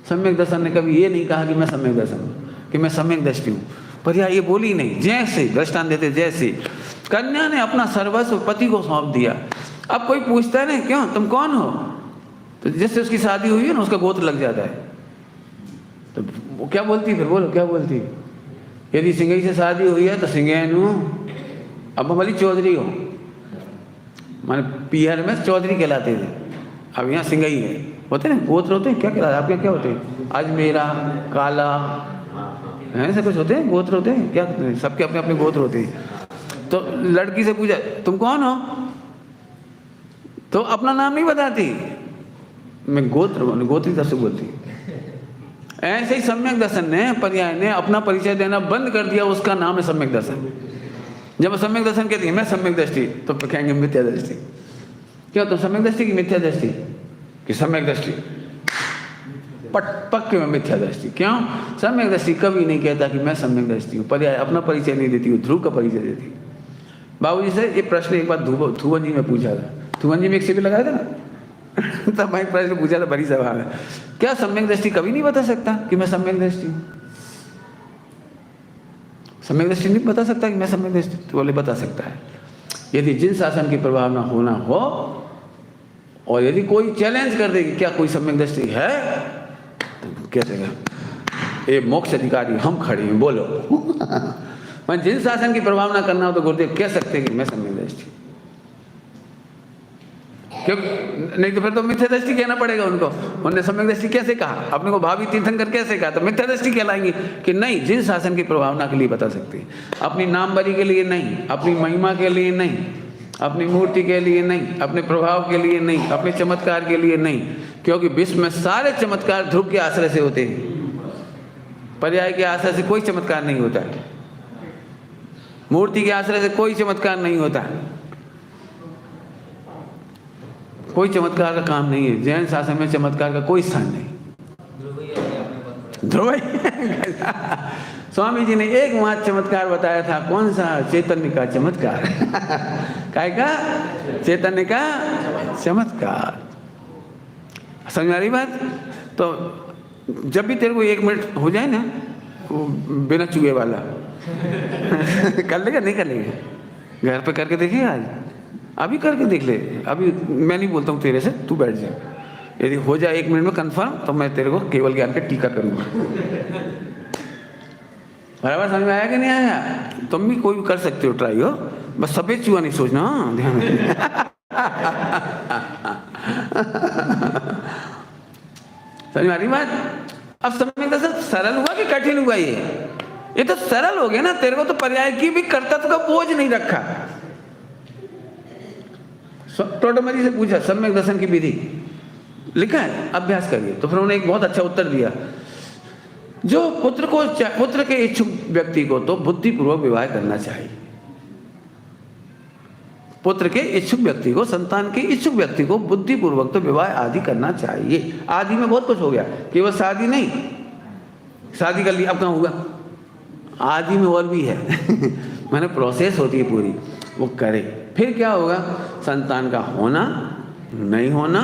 सम्यक दर्शन ने कभी ये नहीं कहा कि मैं सम्यक दर्शन हूं, कि मैं सम्यक दृष्टि हूं, पर यह ये बोली नहीं। जैसे दृष्टांत देते, जैसे कन्या ने अपना सर्वस्व पति को सौंप दिया। अब कोई पूछता है ना, क्यों, तुम कौन हो? तो जिससे उसकी शादी हुई है ना, उसका गोत्र लग जाता है। तो वो क्या बोलती, फिर बोलो क्या बोलती? यदि सिंगई से शादी हुई है तो सिंगैन हूँ, अब भली चौधरी हो, माने पीहर में चौधरी कहलाते थे, अब यहाँ सिंगई है। होते ना गोत्र होते हैं, क्या कहलाते आपके, क्या होते हैं? अजमेरा, काला, ऐसे कुछ होते हैं गोत्र होते हैं, क्या सबके अपने अपने गोत्र होते हैं। तो लड़की से पूछा तुम कौन हो, तो अपना नाम नहीं बताती, मैं गोत्र, गोत्री तरफ से बोलती। ऐसे ही सम्यक दर्शन ने, पर्याय ने अपना परिचय देना बंद कर दिया, उसका नाम है सम्यक दर्शन। जब सम्यक दर्शन कहती है मैं सम्यक दृष्टि, तो कहेंगे मिथ्या दृष्टि। क्यों? तो सम्यक दृष्टि की मिथ्या दृष्टि कि सम्यक दृष्टि पक्के में मिथ्या दृष्टि। क्यों? सम्यक दृष्टि कभी नहीं कहता कि मैं सम्यक दृष्टि हूँ, पर्याय अपना परिचय नहीं देती, ध्रुव का परिचय देती। बाबूजी से ये प्रश्न एक बार थुवन जी में पूछा था, थुवन जी में एक शिविर लगाया था ना तब मैं प्रश्न पूछा था बड़ी सभा में, क्या सम्यक दृष्टि कभी नहीं बता सकता कि मैं सम्यक दृष्टि हूँ? सम्यक दृष्टि नहीं बता सकता कि मैं सम्यक दृष्टि? तो बोले बता सकता है, यदि जिन शासन की प्रभाव ना होना हो, और यदि कोई चैलेंज कर दे कि क्या कोई सम्यक दृष्टि है, तो कह देगा ये मोक्ष अधिकारी हम खड़े हैं, बोलो मैं जिन शासन की प्रभाव ना करना हो तो गुरुदेव कह सकते हैं कि मैं सम्यक दृष्टि। क्यों? नहीं तो फिर तो मिथ्या दृष्टि कहना पड़ेगा उनको। उन्होंने सम्यक दृष्टि कैसे कहा? अपने को भावी तीर्थंकर कैसे कहा? तो मिथ्या दृष्टि कहलाएंगी कि नहीं, जिन शासन की प्रभावना के लिए बता सकती, अपनी नामवरी के लिए नहीं, अपनी महिमा के लिए नहीं, अपनी मूर्ति के लिए नहीं, अपने प्रभाव के लिए नहीं, अपने चमत्कार के लिए नहीं, क्योंकि विश्व में सारे चमत्कार ध्रुव के आश्रय से होते हैं, पर्याय के आश्रय से कोई चमत्कार नहीं होता, मूर्ति के आश्रय से कोई चमत्कार नहीं होता, कोई चमत्कार का काम नहीं है। जैन शासन में चमत्कार का कोई स्थान नहीं। ध्रुव स्वामी जी ने एकमात्र चमत्कार बताया था, कौन सा? चैतन्य का चमत्कार काय का? चैतन्य का चमत्कार। समझ में आ रही बात? तो जब भी तेरे को 1 मिनट हो जाए ना, वो बिना चूहे वाला कर लेगा? नहीं कर लेगा? घर पे करके देखिए, आज अभी करके देख ले। अभी मैं नहीं बोलता हूँ तेरे से, तू बैठ जा, यदि हो जाए 1 मिनट में कंफर्म, तो मैं तेरे को केवल ज्ञान का टीका करूंगा। बराबर समझ में आया कि नहीं आया? तुम भी कोई भी कर सकते हो, ट्राई हो, बस सफेद चूहा नहीं सोचना, ध्यान समझ में आ रही बात? अब सम्यक दर्शन सरल हुआ कि कठिन हुआ? ये तो सरल हो गया ना, तेरे को तो पर्याय की भी कर्तव्य का बोझ नहीं रखा। टोटोमरी से पूछा सम्यक दर्शन की विधि लिखा है, अभ्यास करिए। तो फिर उन्होंने एक बहुत अच्छा उत्तर दिया, जो पुत्र के इच्छुक व्यक्ति को तो बुद्धिपूर्वक विवाह करना चाहिए। पुत्र के इच्छुक व्यक्ति को, संतान के इच्छुक व्यक्ति को बुद्धिपूर्वक तो विवाह आदि करना चाहिए। आदि में बहुत कुछ हो गया, केवल शादी नहीं, शादी कर ली अब कहाँ हुआ, आदि में और भी है मैंने प्रोसेस होती है पूरी, वो करे। फिर क्या होगा? संतान का होना नहीं होना,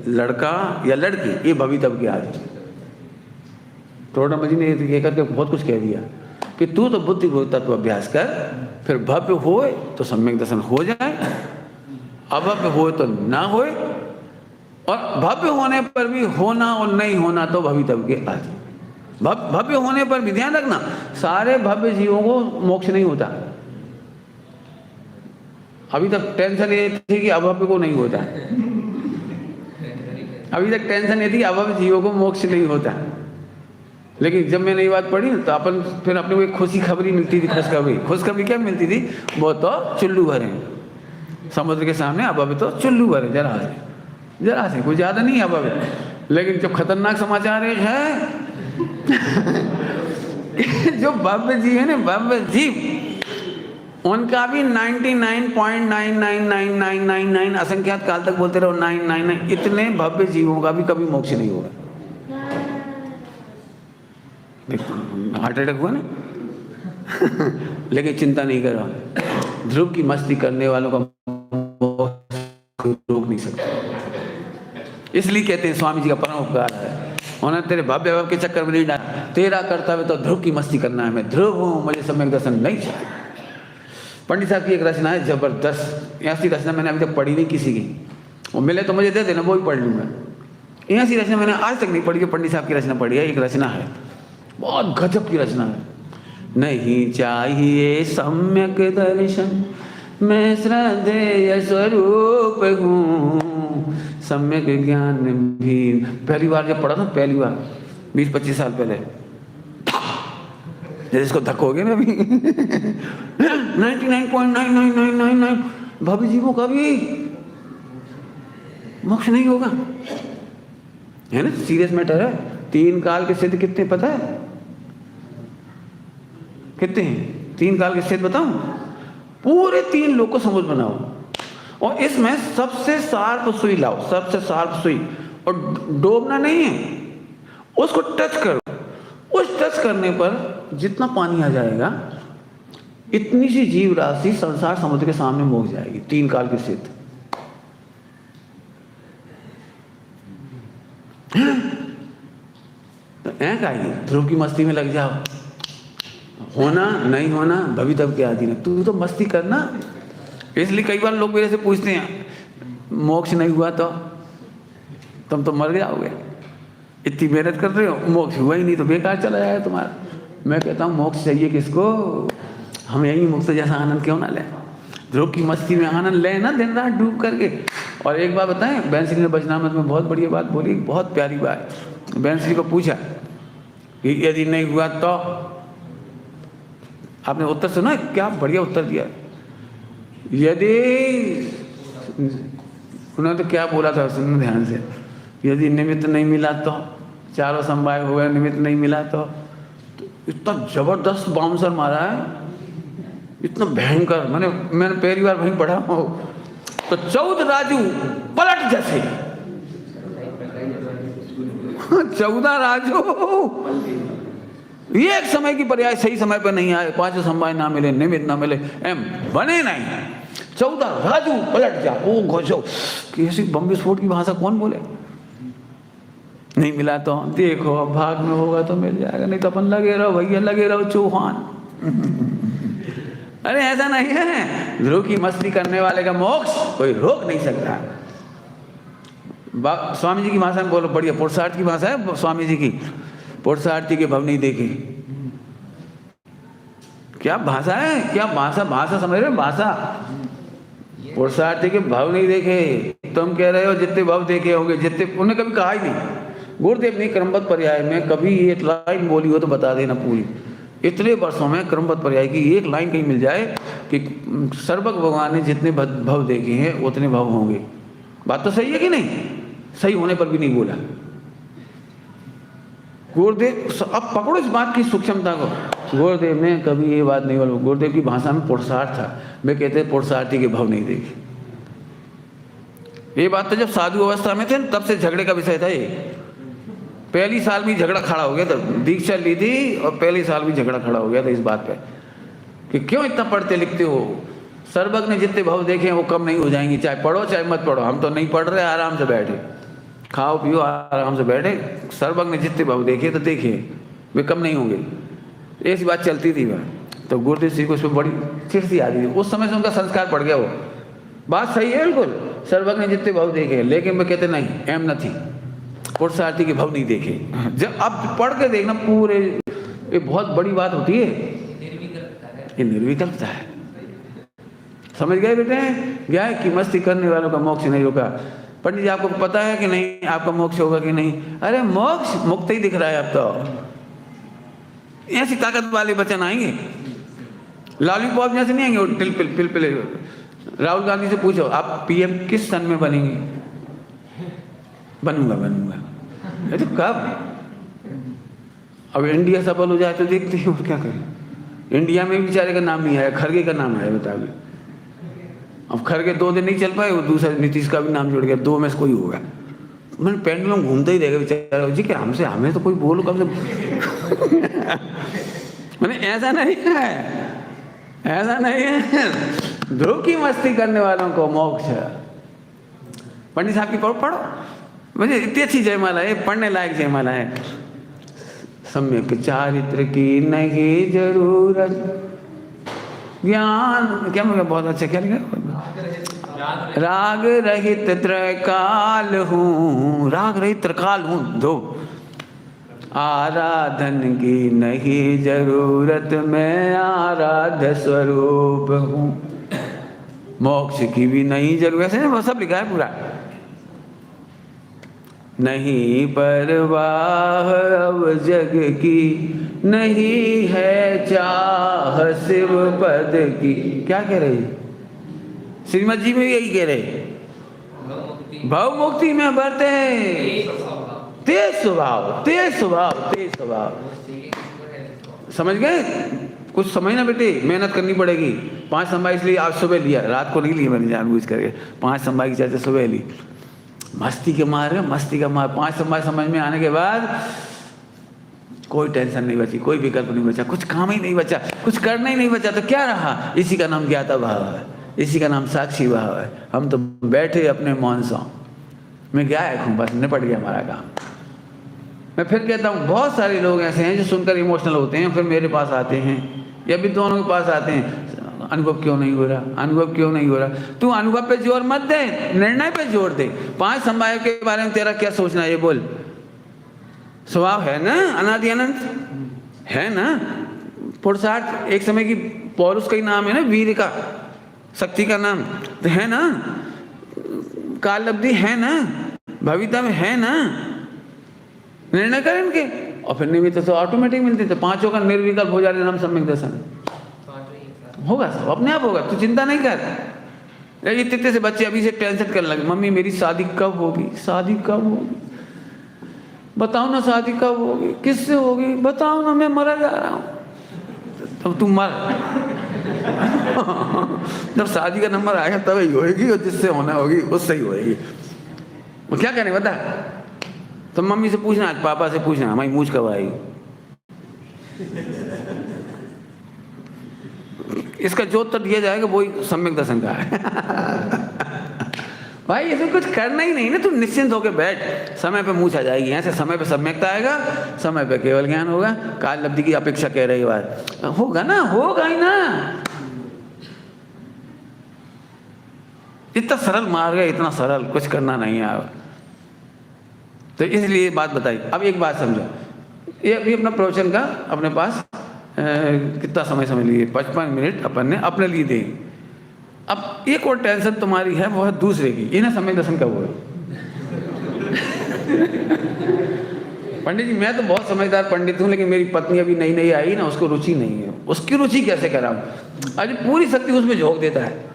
लड़का या लड़की, ये भवितव्य की आदि। टोटोमरी ने ये करके बहुत कुछ कह दिया कि तू तो बुद्धिपूर्वक तत्व अभ्यास कर, फिर भव्य होए तो सम्यक दर्शन हो जाए, अभव्य होए तो ना होए, और भव्य होने पर भी होना और नहीं होना तो भवितव्य के आदि। भव्य होने पर भी ध्यान रखना, सारे भव्य जीवों को मोक्ष नहीं होता। अभी तक टेंशन ये थी कि अभव्य को नहीं होता, अभी तक टेंशन ये थी अभव्य जीवों को मोक्ष नहीं होता। लेकिन जब मैंने ये बात पढ़ी तो अपन फिर अपने को एक खुशी खबरी मिलती थी, खुशखबरी क्या मिलती थी, वो तो चुल्लू भरे समुद्र के सामने, अभव्य तो चुल्लू भरे जरा से कुछ ज्यादा नहीं अभव्य। लेकिन जो खतरनाक समाचार एक है जो भव्य जीव है ना, भव्य जीव, उनका भी 99.999999 असंख्यात काल तक बोलते रहो 999, इतने भव्य जीवों का भी कभी मोक्ष नहीं होगा। हार्ट अटैक हुआ ना लेकिन चिंता नहीं करो, ध्रुव की मस्ती करने वालों का रोक नहीं सकता। इसलिए कहते हैं स्वामी जी का परम उपकार है, उन्होंने तेरे भव्य भव के चक्कर में नहीं डाला, तेरा कर्तव्य तो ध्रुव की मस्ती करना है। मैं ध्रुव हूँ, मुझे सम्यक दर्शन नहीं चाहिए। पंडित साहब की एक रचना है जबरदस्त, ऐसी रचना मैंने अभी तक पढ़ी नहीं किसी की, वो मिले तो मुझे दे देना, वो भी पढ़ लूँगा। ऐसी रचना मैंने आज तक नहीं पढ़ी, पंडित साहब की रचना पढ़ी है। एक रचना है, बहुत गजब की रचना है। नहीं चाहिए सम्यक दर्शन, मैं श्रद्धेय स्वरूप हूँ, सम्यक ज्ञान भी। पहली बार जब पढ़ा था, पहली बार 20-25 साल पहले, जैसे इसको धक्का हो गया ना अभी 99.99999 भव्य जीवों का भी मोक्ष नहीं होगा, है ना, सीरियस मैटर है। 3 काल के सिद्ध कितने पता है, कितने हैं 3 काल के सिद्ध बताऊं? पूरे 3 लोग को समुद्र बनाओ और इसमें सबसे शार्प सुई लाओ, सबसे शार्प सुई, और डोबना नहीं है, उसको टच करो। उस टच करने पर जितना पानी आ जाएगा, इतनी सी जीव राशि संसार समुद्र के सामने मोक जाएगी। 3 काल के सिद्ध। तो ऐसा ही ध्रुव की मस्ती में लग जाओ, होना नहीं होना भवितव्य के आदि नहीं, तू तो मस्ती करना। इसलिए कई बार लोग मेरे से पूछते हैं मोक्ष नहीं हुआ तो तुम तो मर जाओगे, इतनी मेहनत कर रहे हो, मोक्ष हुआ ही नहीं तो बेकार चला जाएगा तुम्हारा। मैं कहता हूँ मोक्ष चाहिए किसको, हम यही मुक्त जैसा आनंद क्यों ना लें, ध्रुव की मस्ती में आनंद लें ना, दिन रात डूब करके। और एक बात बताएं, बैंसरी ने वचनामृत में बहुत बढ़िया बात बोली, बहुत प्यारी बात। बैंसरी को पूछा कि यदि नहीं हुआ तो, आपने उत्तर सुना, क्या बढ़िया उत्तर दिया। यदि, उन्होंने तो क्या बोला था सुनना ध्यान से, यदि निमित्त नहीं मिला तो, चारों समवाय हुए, निमित्त नहीं मिला तो इतना जबरदस्त बाउंसर मारा है, इतना भयंकर। मैंने पहली बार वहीं पढ़ा हो तो 14 राजू पलट जैसे 14 राजू एक समय की पर्याय सही समय पर नहीं आए, 5 समवाय ना मिले, निमित्त ना मिले, एम बने नहीं, 14 राजू पलट जा। ओ घोषो कि ऐसी बम विस्फोट की भाषा कौन बोले। नहीं मिला तो देखो अब भाग में होगा तो मिल जाएगा, नहीं तो अपन लगे रहो भैया, लगे रहो चौहान। अरे ऐसा नहीं है, ध्रुव की मस्ती करने वाले का मोक्ष कोई रोक नहीं सकता। स्वामी जी की भाषा में बोलो, बढ़िया पुरुषार्थ की भाषा है स्वामी जी की, पुरुषार्थी के भव नहीं देखे। क्या भाषा है, क्या भाषा समझ रहे हो, भाषा। पुरुषार्थी के भाव नहीं देखे, तुम कह रहे हो जितने भाव देखे होंगे, जितने, उन्हें कभी कहा ही नहीं। गुरुदेव ने क्रमबद्ध पर्याय में कभी एक लाइन बोली हो तो बता देना पूरी। इतने वर्षों में क्रमबद्ध पर्याय की एक लाइन कहीं मिल जाए कि सर्वज्ञ भगवान ने जितने भव देखे हैं उतने भव होंगे। बात तो सही है कि नहीं, सही होने पर भी नहीं बोला गुरुदेव। अब पकड़ो इस बात की सूक्ष्मता को, गुरुदेव ने कभी ये बात नहीं बोला। गुरुदेव की भाषा में पुरुषार्थ था, वे कहते पुरुषार्थी के भव नहीं देखे। ये बात तो जब साधु अवस्था में थे तब से झगड़े का विषय था। ये पहली साल भी झगड़ा खड़ा हो गया था, दीक्षा ली थी और पहली साल भी झगड़ा खड़ा हो गया था इस बात पे कि क्यों इतना पढ़ते लिखते हो, सर्वज्ञ ने जितने भाव देखे हैं वो कम नहीं हो जाएंगे, चाहे पढ़ो चाहे मत पढ़ो। हम तो नहीं पढ़ रहे, आराम से बैठे, खाओ पियो आराम से बैठे, सर्वज्ञ ने जितने भाव देखे तो देखे, वे कम नहीं होंगे। ऐसी बात चलती थी वह। तो गुरुदेव जी को उस पर बड़ी चिड़ती आ रही थी, उस समय से उनका संस्कार पड़ गया। वो बात सही है बिल्कुल, सर्वज्ञ ने जितने भाव देखे, लेकिन मैं कहते नहीं, एम न थी, पुरुषार्थी के भाव नहीं देखे। जब अब पढ़ के देखना पूरे, ये बहुत बड़ी बात होती है, ये निर्विकल्पता है। समझ गए बेटे? क्या कि मस्ती करने वालों का मोक्ष नहीं होगा। पंडित जी आपको पता है कि नहीं आपका मोक्ष होगा कि नहीं? अरे मोक्ष मुक्त ही दिख रहा है अब तो। ऐसी ताकत वाले वचन आएंगे, लॉलीपॉप जैसे नहीं आएंगे, टिल पिल पिल पिल। राहुल गांधी से पूछो आप पीएम किस सन में बनेंगे? बनूंगा बनूंगा। तो कब? अब इंडिया सफल हो जाए तो देखते हैं और क्या करें। इंडिया में बेचारे का नाम नहीं आया, खड़गे का नाम आया, बताओ। अब खड़गे 2 दिन नहीं चल पाए, वो दूसरा नीतीश का भी नाम जुड़ गया, 2 में से कोई होगा। मैंने पेंडुलम घूमते ही रहेगा बेचारा जी कि हमसे हमें तो कोई बोलो कब से। मैंने ऐसा नहीं है, ऐसा नहीं है। ध्रुव की मस्ती करने वालों को मोक्ष है। पंडित साहब की पढ़ो, मुझे इतनी अच्छी जयमाला है, पढ़ने लायक जयमाला है। सम्यक चारित्र की नहीं जरूरत, ज्ञान क्या मुझे बहुत अच्छा क्या लिखा, राग रहित त्रकाल हूँ, राग रहित त्रकाल हूँ। दो आराधन की नहीं जरूरत, मैं आराध्य स्वरूप हूँ। मोक्ष की भी नहीं जरूरत है, वो सब लिखा है पूरा। नहीं परवाह अब जग की, नहीं है चाह शिव पद की। क्या कह रहे? श्रीमद जी में यही कह रहे, भाव मुक्ति में बढ़ते तेज स्वभाव, तेज स्वभाव, तेज स्वभाव। समझ गए? कुछ समझना बेटे, मेहनत करनी पड़ेगी। 5 संभाई इसलिए आज सुबह लिया, रात को नहीं लिया मैंने जानबूझ करके। 5 संभाई की चर्चा सुबह ली, मस्ती के मार, मस्ती का मार। 5 संभाई समझ में आने के बाद कोई टेंशन नहीं बची, कोई विकल्प नहीं बचा, कुछ काम ही नहीं बचा, कुछ करना ही नहीं बचा, तो क्या रहा? इसी का नाम ज्ञाता भाव है, इसी का नाम साक्षी भाव है। हम तो बैठे अपने मौन सौ में, क्या है बस निपट गया हमारा काम। मैं फिर कहता हूँ बहुत सारे लोग ऐसे हैं जो सुनकर इमोशनल होते हैं, फिर मेरे पास आते हैं या भी दोनों के पास आते हैं, अनुभव क्यों नहीं हो रहा, अनुभव क्यों नहीं हो रहा। तू अनुभव पे जोर मत दे, निर्णय पे जोर दे। 5 संभाव के बारे में तेरा क्या सोचना है ये बोल। स्वभाव है ना, अनादि अनंत है ना। पुरुषार्थ एक समय की पौरुष का ही नाम है ना, वीर का, शक्ति का नाम तो है ना, काल लब्धि है ना, भविता में है ना। निर्णय करें इनके और फिर निमित्त तो ऑटोमेटिक मिलते थे। 5 का निर्विकल्प हो जाए हम सम्यक दर्शन होगा, सब अपने आप होगा, तू चिंता नहीं कर। ये तित्ते से बच्चे अभी से टेंशन करने लगे, मम्मी मेरी शादी कब होगी, शादी कब होगी, बताओ ना शादी कब होगी, किससे होगी, बताओ ना, मैं मरा जा रहा हूँ। तब तुम मर। जब शादी का नंबर आएगा तब ही होगी, और जिससे होना होगी उससे ही होगी। वो क्या करें बता? तो मम्मी से पूछना, पापा से पूछना हमारी मूछ कब आएगी। इसका जो उत्तर दिया जाएगा वही सम्यक दर्शन का है। भाई इसमें कुछ करना ही नहीं ना, तू निश्चिंत होकर बैठ, समय पे मूछ आ जाएगी। ऐसे समय पे सम्यकता आएगा, समय पे केवल ज्ञान होगा। काल लब्धि की अपेक्षा कह रही बात होगा ना, होगा ही ना। इतना सरल मार्ग है, इतना सरल, कुछ करना नहीं है। तो इसलिए बात बताई। अब एक बात समझो, ये अभी अपना प्रवचन का अपने पास कितना समय लिए, 55 मिनट अपन ने अपने लिए दे। अब एक और टेंशन तुम्हारी है, वो है दूसरे की। इन्हें सम्यक दर्शन कब हो? पंडित जी मैं तो बहुत समझदार पंडित हूँ, लेकिन मेरी पत्नी अभी नई नई आई ना, उसको रुचि नहीं है। उसकी रुचि कैसे कराऊं? अरे पूरी शक्ति उसमें झोंक देता है।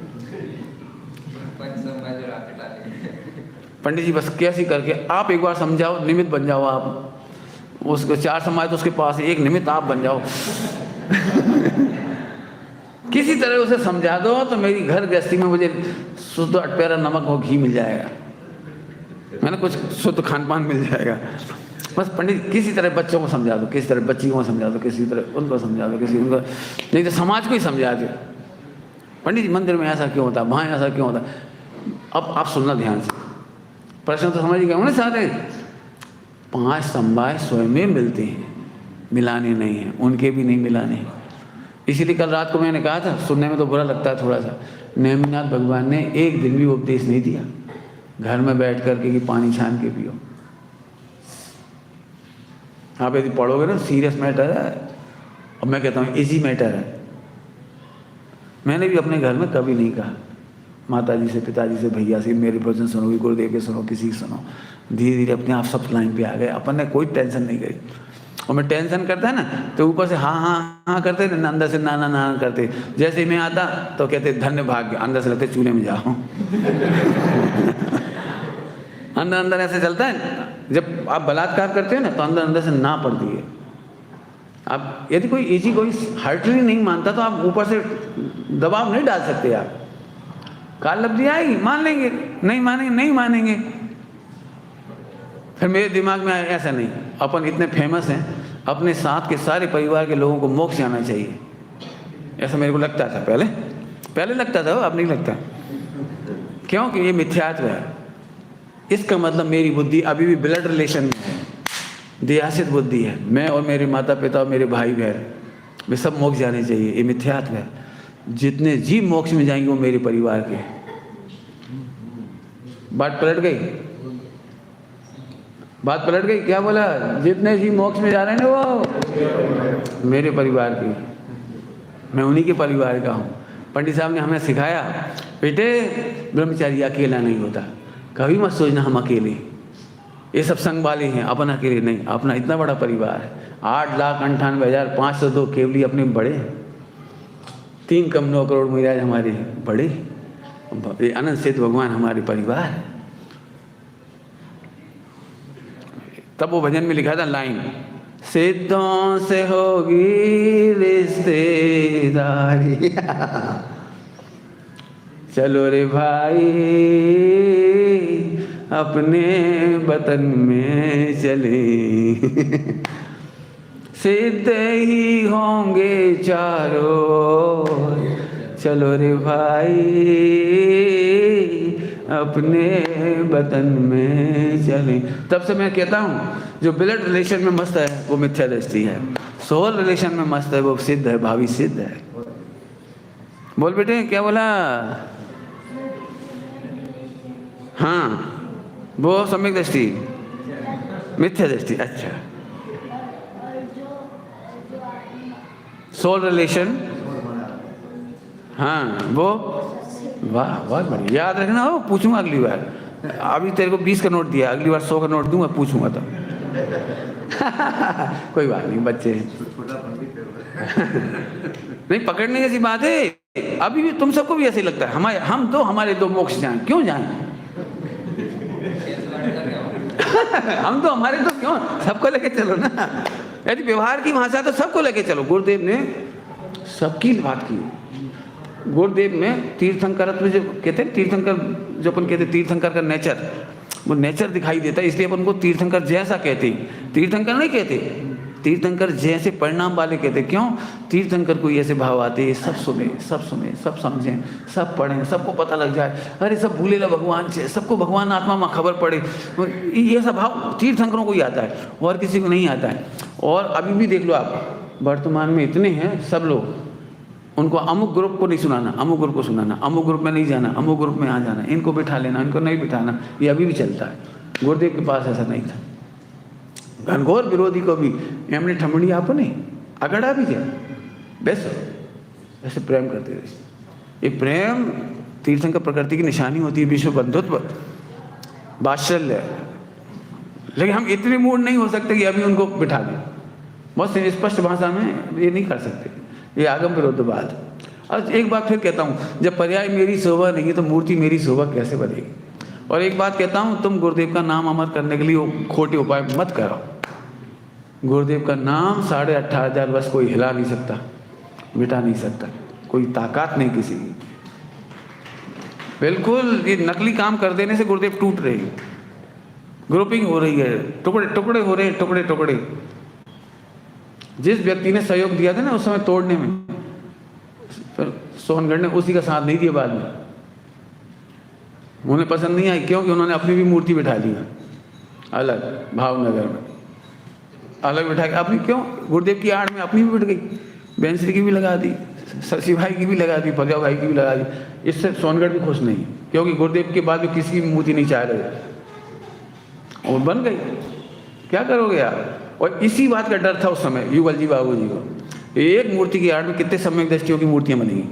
पंडित जी बस कैसी करके आप एक बार समझाओ, निमित्त बन जाओ आप। उसको 4 समाज तो उसके पास है, एक निमित्त आप बन जाओ। किसी तरह उसे समझा दो तो मेरी घर गृहस्थी में मुझे शुद्ध 8 पैरा नमक और घी मिल जाएगा, मैंने कुछ शुद्ध खान पान मिल जाएगा। बस पंडित किसी तरह बच्चों को समझा दो, किसी तरह बच्ची को समझा दो, किसी तरह उनको समझा दो, किसी उनको नहीं तो समाज को ही समझा दो। पंडित जी मंदिर में ऐसा क्यों होता, वहाँ ऐसा क्यों होता। अब आप सुनना ध्यान से, प्रश्न तो समझ गए होंगे सारे। 5 संभाय स्वयं में मिलते हैं, मिलाने नहीं हैं, उनके भी नहीं मिलाने हैं। इसीलिए कल रात को मैंने कहा था, सुनने में तो बुरा लगता है थोड़ा सा, नेमिनाथ भगवान ने एक दिन भी उपदेश नहीं दिया घर में बैठ करके कि पानी छान के पियो। आप यदि पढ़ोगे ना, सीरियस मैटर है। अब मैं कहता हूँ इजी मैटर है। मैंने भी अपने घर में कभी नहीं कहा माता जी से, पिताजी से, भैया से मेरे प्रवचन सुनोगे, गुरुदेव के सुनो, किसी के सुनो। धीरे धीरे अपने आप सब लाइन पे आ गए, अपन ने कोई टेंशन नहीं करी। और मैं टेंशन करता है ना तो ऊपर से हाँ हाँ हाँ करते, अंदर से ना ना ना करते। जैसे ही मैं आता तो कहते धन्य भाग्य, अंदर से लगते चूल्हे में जाओ। अंदर अंदर ऐसे चलता है। जब आप बलात्कार करते हो ना तो अंदर अंदर से ना पड़ती है। आप यदि कोई इसी कोई हार्टली नहीं मानता तो आप ऊपर से दबाव नहीं डाल सकते। आप काल लब्धि आएगी, मान लेंगे, नहीं मानेंगे नहीं मानेंगे। फिर मेरे दिमाग में आया ऐसा नहीं, अपन इतने फेमस हैं, अपने साथ के सारे परिवार के लोगों को मोक्ष जाना चाहिए, ऐसा मेरे को लगता था। पहले लगता था, अब नहीं लगता। क्योंकि ये मिथ्यात्व है। इसका मतलब मेरी बुद्धि अभी भी ब्लड रिलेशन में है, देहासित बुद्धि है। मैं और मेरे माता पिता और मेरे भाई बहन वे सब मोक्ष जाने चाहिए, ये मिथ्यात्व है। जितने जीव मोक्ष में जाएंगे वो मेरे परिवार के। बात पलट गई, बात पलट गई। क्या बोला? जितने जीव मोक्ष में जा रहे हैं ना वो मेरे परिवार के, मैं उन्हीं के परिवार का हूँ। पंडित साहब ने हमें सिखाया, बेटे ब्रह्मचारी अकेला नहीं होता, कभी मत सोचना हम अकेले, ये सब संग वाले हैं, अपन अकेले नहीं। अपना इतना बड़ा परिवार है, 8,98,502 केवली अपने बड़े, 3 कम 9 करोड़ महाराज हमारे बड़े, अनंत सिद्ध भगवान हमारे परिवार। तब वो भजन में लिखा था लाइन, सिद्धों से होगी रिश्तेदारी, चलो रे भाई अपने वतन में चले, सिद्ध ही होंगे चारों, चलो रे भाई अपने वतन में चले। तब से मैं कहता हूँ जो ब्लड रिलेशन में मस्त है वो मिथ्या दृष्टि है, सोल रिलेशन में मस्त है वो सिद्ध है, भावी सिद्ध है। बोल बेटे क्या बोला? हाँ वो सम्यक दृष्टि, मिथ्या दृष्टि। अच्छा, सोल रिलेशन, हाँ वो, वाह बहुत बढ़िया, याद रखना हो, पूछूंगा अगली बार। अभी तेरे को 20 का नोट दिया, अगली बार 100 का नोट दूंगा, पूछूंगा तो। कोई बात नहीं, बच्चे नहीं, पकड़ने जैसी बात है। अभी भी तुम सबको भी ऐसे लगता है हम तो हमारे 2 मोक्ष जाएं, क्यों जाएं? हम तो हमारे तो क्यों, सबको लेके चलो ना। यदि व्यवहार की भाषा तो सबको लेके चलो। गुरुदेव ने सबकी बात की। गुरुदेव में तीर्थंकरत्व जो कहते हैं, तीर्थंकर जो अपन कहते हैं, तीर्थंकर का नेचर, वो नेचर दिखाई देता है, इसलिए अपन को तीर्थंकर जैसा कहते हैं। तीर्थंकर नहीं कहते, तीर्थंकर जैसे परिणाम वाले कहते। क्यों? तीर्थंकर को ऐसे भाव आते, सब सुने सब समझें, सब पढ़ें, सबको पता लग जाए, अरे सब भूलेला भगवान से, सबको भगवान आत्मा में खबर पड़े, ये सब भाव तीर्थंकरों को ही आता है और किसी को नहीं आता है। और अभी भी देख लो आप, वर्तमान में इतने हैं सब लोग, उनको अमुक ग्रुप को नहीं सुनाना, अमुक ग्रुप को सुनाना, अमुक ग्रुप में नहीं जाना, अमुक ग्रुप में आ जाना, इनको बिठा लेना, इनको नहीं बिठाना, ये अभी भी चलता है। गुरुदेव के पास ऐसा नहीं था। घनघोर विरोधी को भी एमने ठमड़ी आपने अगड़ा भी गया, बस ऐसे प्रेम करते रहे। ये प्रेम तीर्थंकर प्रकृति की निशानी होती है, विश्व बंधुत्व, वात्सल्य। लेकिन हम इतने मूड नहीं हो सकते कि अभी उनको बिठा दें। बहुत स्पष्ट भाषा में ये नहीं कर सकते, ये आगम विरोधवाद। और एक बात फिर कहता हूँ, जब पर्याय मेरी शोभा नहीं है तो मूर्ति मेरी शोभा कैसे बनेगी? और एक बात कहता हूँ, तुम गुरुदेव का नाम अमर करने के लिए खोटे उपाय मत करो। गुरुदेव का नाम 18,500 वर्ष कोई हिला नहीं सकता, मिटा नहीं सकता, कोई ताकत नहीं किसी की। बिल्कुल ये नकली काम कर देने से गुरुदेव टूट रहे हैं, ग्रुपिंग हो रही है, टुकड़े टुकड़े हो रहे हैं, टुकड़े टुकड़े। जिस व्यक्ति ने सहयोग दिया था ना उस समय तोड़ने में, फिर सोनगढ़ ने उसी का साथ नहीं दिया बाद में, उन्हें पसंद नहीं आई, क्योंकि उन्होंने अपनी भी मूर्ति बिठा ली अलग, भावनगर में अलग बिठा के अपनी। क्यों? गुरुदेव की आड़ में अपनी भी बिठ गई, बेंसरी की भी लगा दी, शशि भाई की भी लगा दी, फजा भाई की भी लगा दी। इससे सोनगढ़ भी खुश नहीं, क्योंकि गुरुदेव के बाद भी किसी की मूर्ति नहीं चाह रहे और बन गई। क्या करोगे यार? और इसी बात का डर था उस समय युगल जी बाबू जी को, एक मूर्ति की आड़ में कितने सम्यक दृष्टियों की मूर्तियां बनेगी,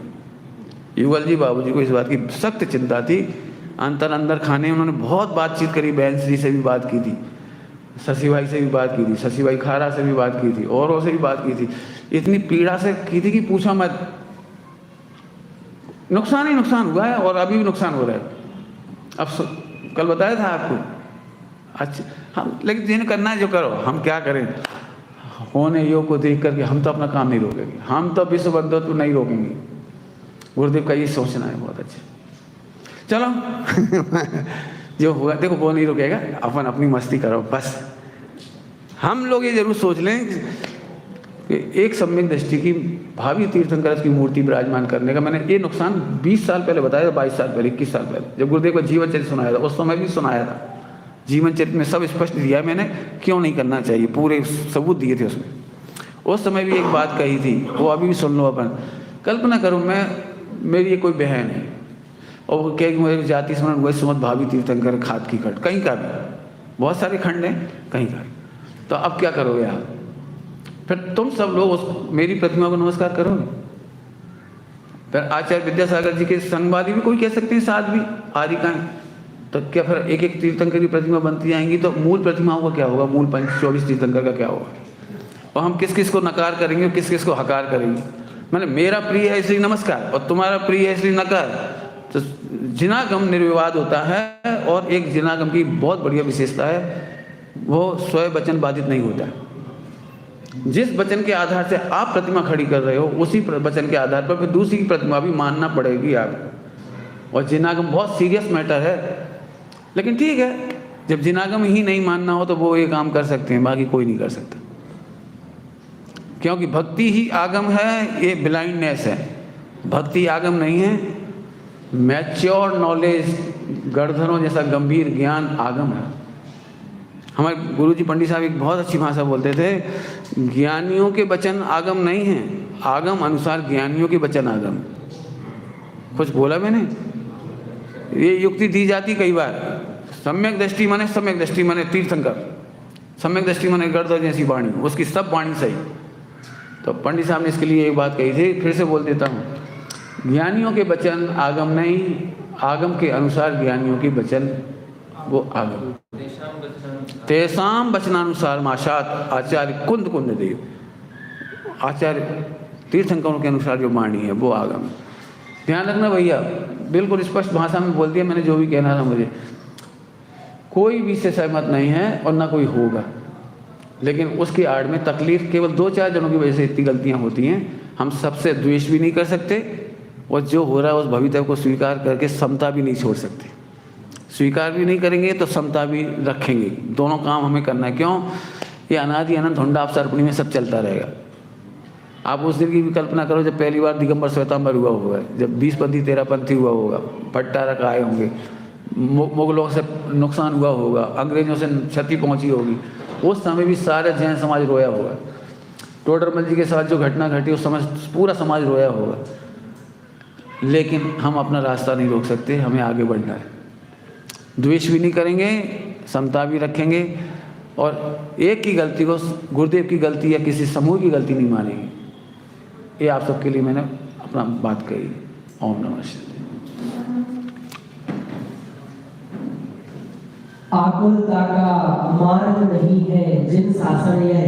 युगल जी बाबूजी को इस बात की सख्त चिंता थी। अंदर खाने उन्होंने बहुत बातचीत करी, बहन श्री से भी बात की थी, शशि भाई से भी बात की थी, शशि भाई खारा से भी बात की थी, औरों से भी बात की थी। इतनी पीड़ा से की थी कि पूछा मत। नुकसान ही नुकसान हुआ है और अभी भी नुकसान हो रहा है। अब कल बताया था आपको। अच्छा, हम लेकिन जिन्हें करना है जो करो, हम क्या करें होने योग को देख करके। हम तो अपना काम नहीं रोकेंगे, हम तो विश्व बंधुत्व नहीं रोकेंगे। गुरुदेव का ये सोचना है बहुत अच्छा। चलो जो हुआ देखो वो नहीं रुकेगा, अपन अपनी मस्ती करो बस। हम लोग ये जरूर सोच लें कि एक सम्यक दृष्टि की भावी तीर्थंकर की मूर्ति विराजमान करने का मैंने ये नुकसान 20 साल पहले बताया था, 22 साल पहले, 21 साल पहले, जब गुरुदेव का जीवन चरित्र सुनाया था। उस समय भी सुनाया था, जीवन चरित्र में सब स्पष्ट दिया है मैंने क्यों नहीं करना चाहिए, पूरे सबूत दिए थे उसमें। उस समय भी एक बात कही थी, वो अभी भी सुन लो अपन। कल्पना करूँ मैं, मेरी कोई बहन है और वो कहे कि मेरी जाति स्मरण वही सुमत भावी तीर्थंकर खाद की खट, कहीं का भी, बहुत सारे खंड हैं कहीं का। तो अब क्या करोगे आप? फिर तुम सब लोग उस मेरी प्रतिमा को नमस्कार करोगे? फिर आचार्य विद्यासागर जी के संगवादी भी कोई कह सकते हैं, साथ भी आरिकाएं। तो क्या फिर एक एक तीर्थंकर की प्रतिमा बनती जाएंगी? तो मूल प्रतिमाओं का क्या होगा? मूल 24 तीर्थंकर का क्या होगा? और हम किस किस को नकार करेंगे, किस किस को हकार करेंगे? मैंने मेरा प्रिय है इसलिए नमस्कार और तुम्हारा प्रिय है इसलिए नकार। तो जिनागम निर्विवाद होता है और एक जिनागम की बहुत बढ़िया विशेषता है, वो स्वयं वचन बाधित नहीं होता। जिस वचन के आधार से आप प्रतिमा खड़ी कर रहे हो उसी वचन के आधार पर फिर दूसरी की प्रतिमा भी मानना पड़ेगी आपको। और जिनागम बहुत सीरियस मैटर है, लेकिन ठीक है, जब जिनागम ही नहीं मानना हो तो वो ये काम कर सकते हैं, बाकी कोई नहीं कर सकता। क्योंकि भक्ति ही आगम है, ये ब्लाइंडनेस है। भक्ति आगम नहीं है, मैच्योर नॉलेज, गणधरों जैसा गंभीर ज्ञान आगम है। हमारे गुरुजी पंडित साहब एक बहुत अच्छी भाषा बोलते थे, ज्ञानियों के वचन आगम नहीं हैं, आगम अनुसार ज्ञानियों के वचन आगम। कुछ बोला मैंने? ये युक्ति दी जाती कई बार। सम्यक दृष्टि माने तीर्थंकर, सम्यक दृष्टि माने गणधर जैसी वाणी, उसकी सब वाणी सही। तो पंडित साहब ने इसके लिए एक बात कही थी, फिर से बोल देता हूँ, ज्ञानियों के वचन आगम नहीं, आगम के अनुसार ज्ञानियों के वचन वो आगम। तेसाम वचनानुसार माशात आचार्य कुंद कुंद देव, आचार्य तीर्थंकरों के अनुसार जो वाणी है वो आगम। ध्यान रखना भैया, बिल्कुल स्पष्ट भाषा में बोल दिया मैंने जो भी कहना था मुझे। कोई भी से सहमत नहीं है और ना कोई होगा, लेकिन उसकी आड़ में तकलीफ केवल 2-4 जनों की वजह से इतनी गलतियां होती हैं। हम सबसे द्वेष भी नहीं कर सकते और जो हो रहा है उस भवितव्य को स्वीकार करके समता भी नहीं छोड़ सकते। स्वीकार भी नहीं करेंगे तो समता भी रखेंगे, दोनों काम हमें करना है। क्यों? ये अनादि अनंत हुंडा अपसर्पणी में सब चलता रहेगा। आप उस दिन की भी कल्पना करो जब पहली बार दिगंबर श्वेतांबर हुआ होगा, जब 20पंथी 13पंथी हुआ होगा, भट्टारक आए होंगे, मुगलों से नुकसान हुआ होगा, अंग्रेजों से क्षति पहुंची होगी, उस समय भी सारा जैन समाज रोया होगा। टोडरमल जी के साथ जो घटना घटी उस समय पूरा समाज रोया होगा। लेकिन हम अपना रास्ता नहीं रोक सकते, हमें आगे बढ़ना है। द्वेष भी नहीं करेंगे, समता भी रखेंगे और एक की गलती को गुरुदेव की गलती या किसी समूह की गलती नहीं मानेंगे। ये आप सबके लिए मैंने अपना बात कही। ओम नमः शिवाय। आकुलता का मार्ग नहीं है जिन शासन यह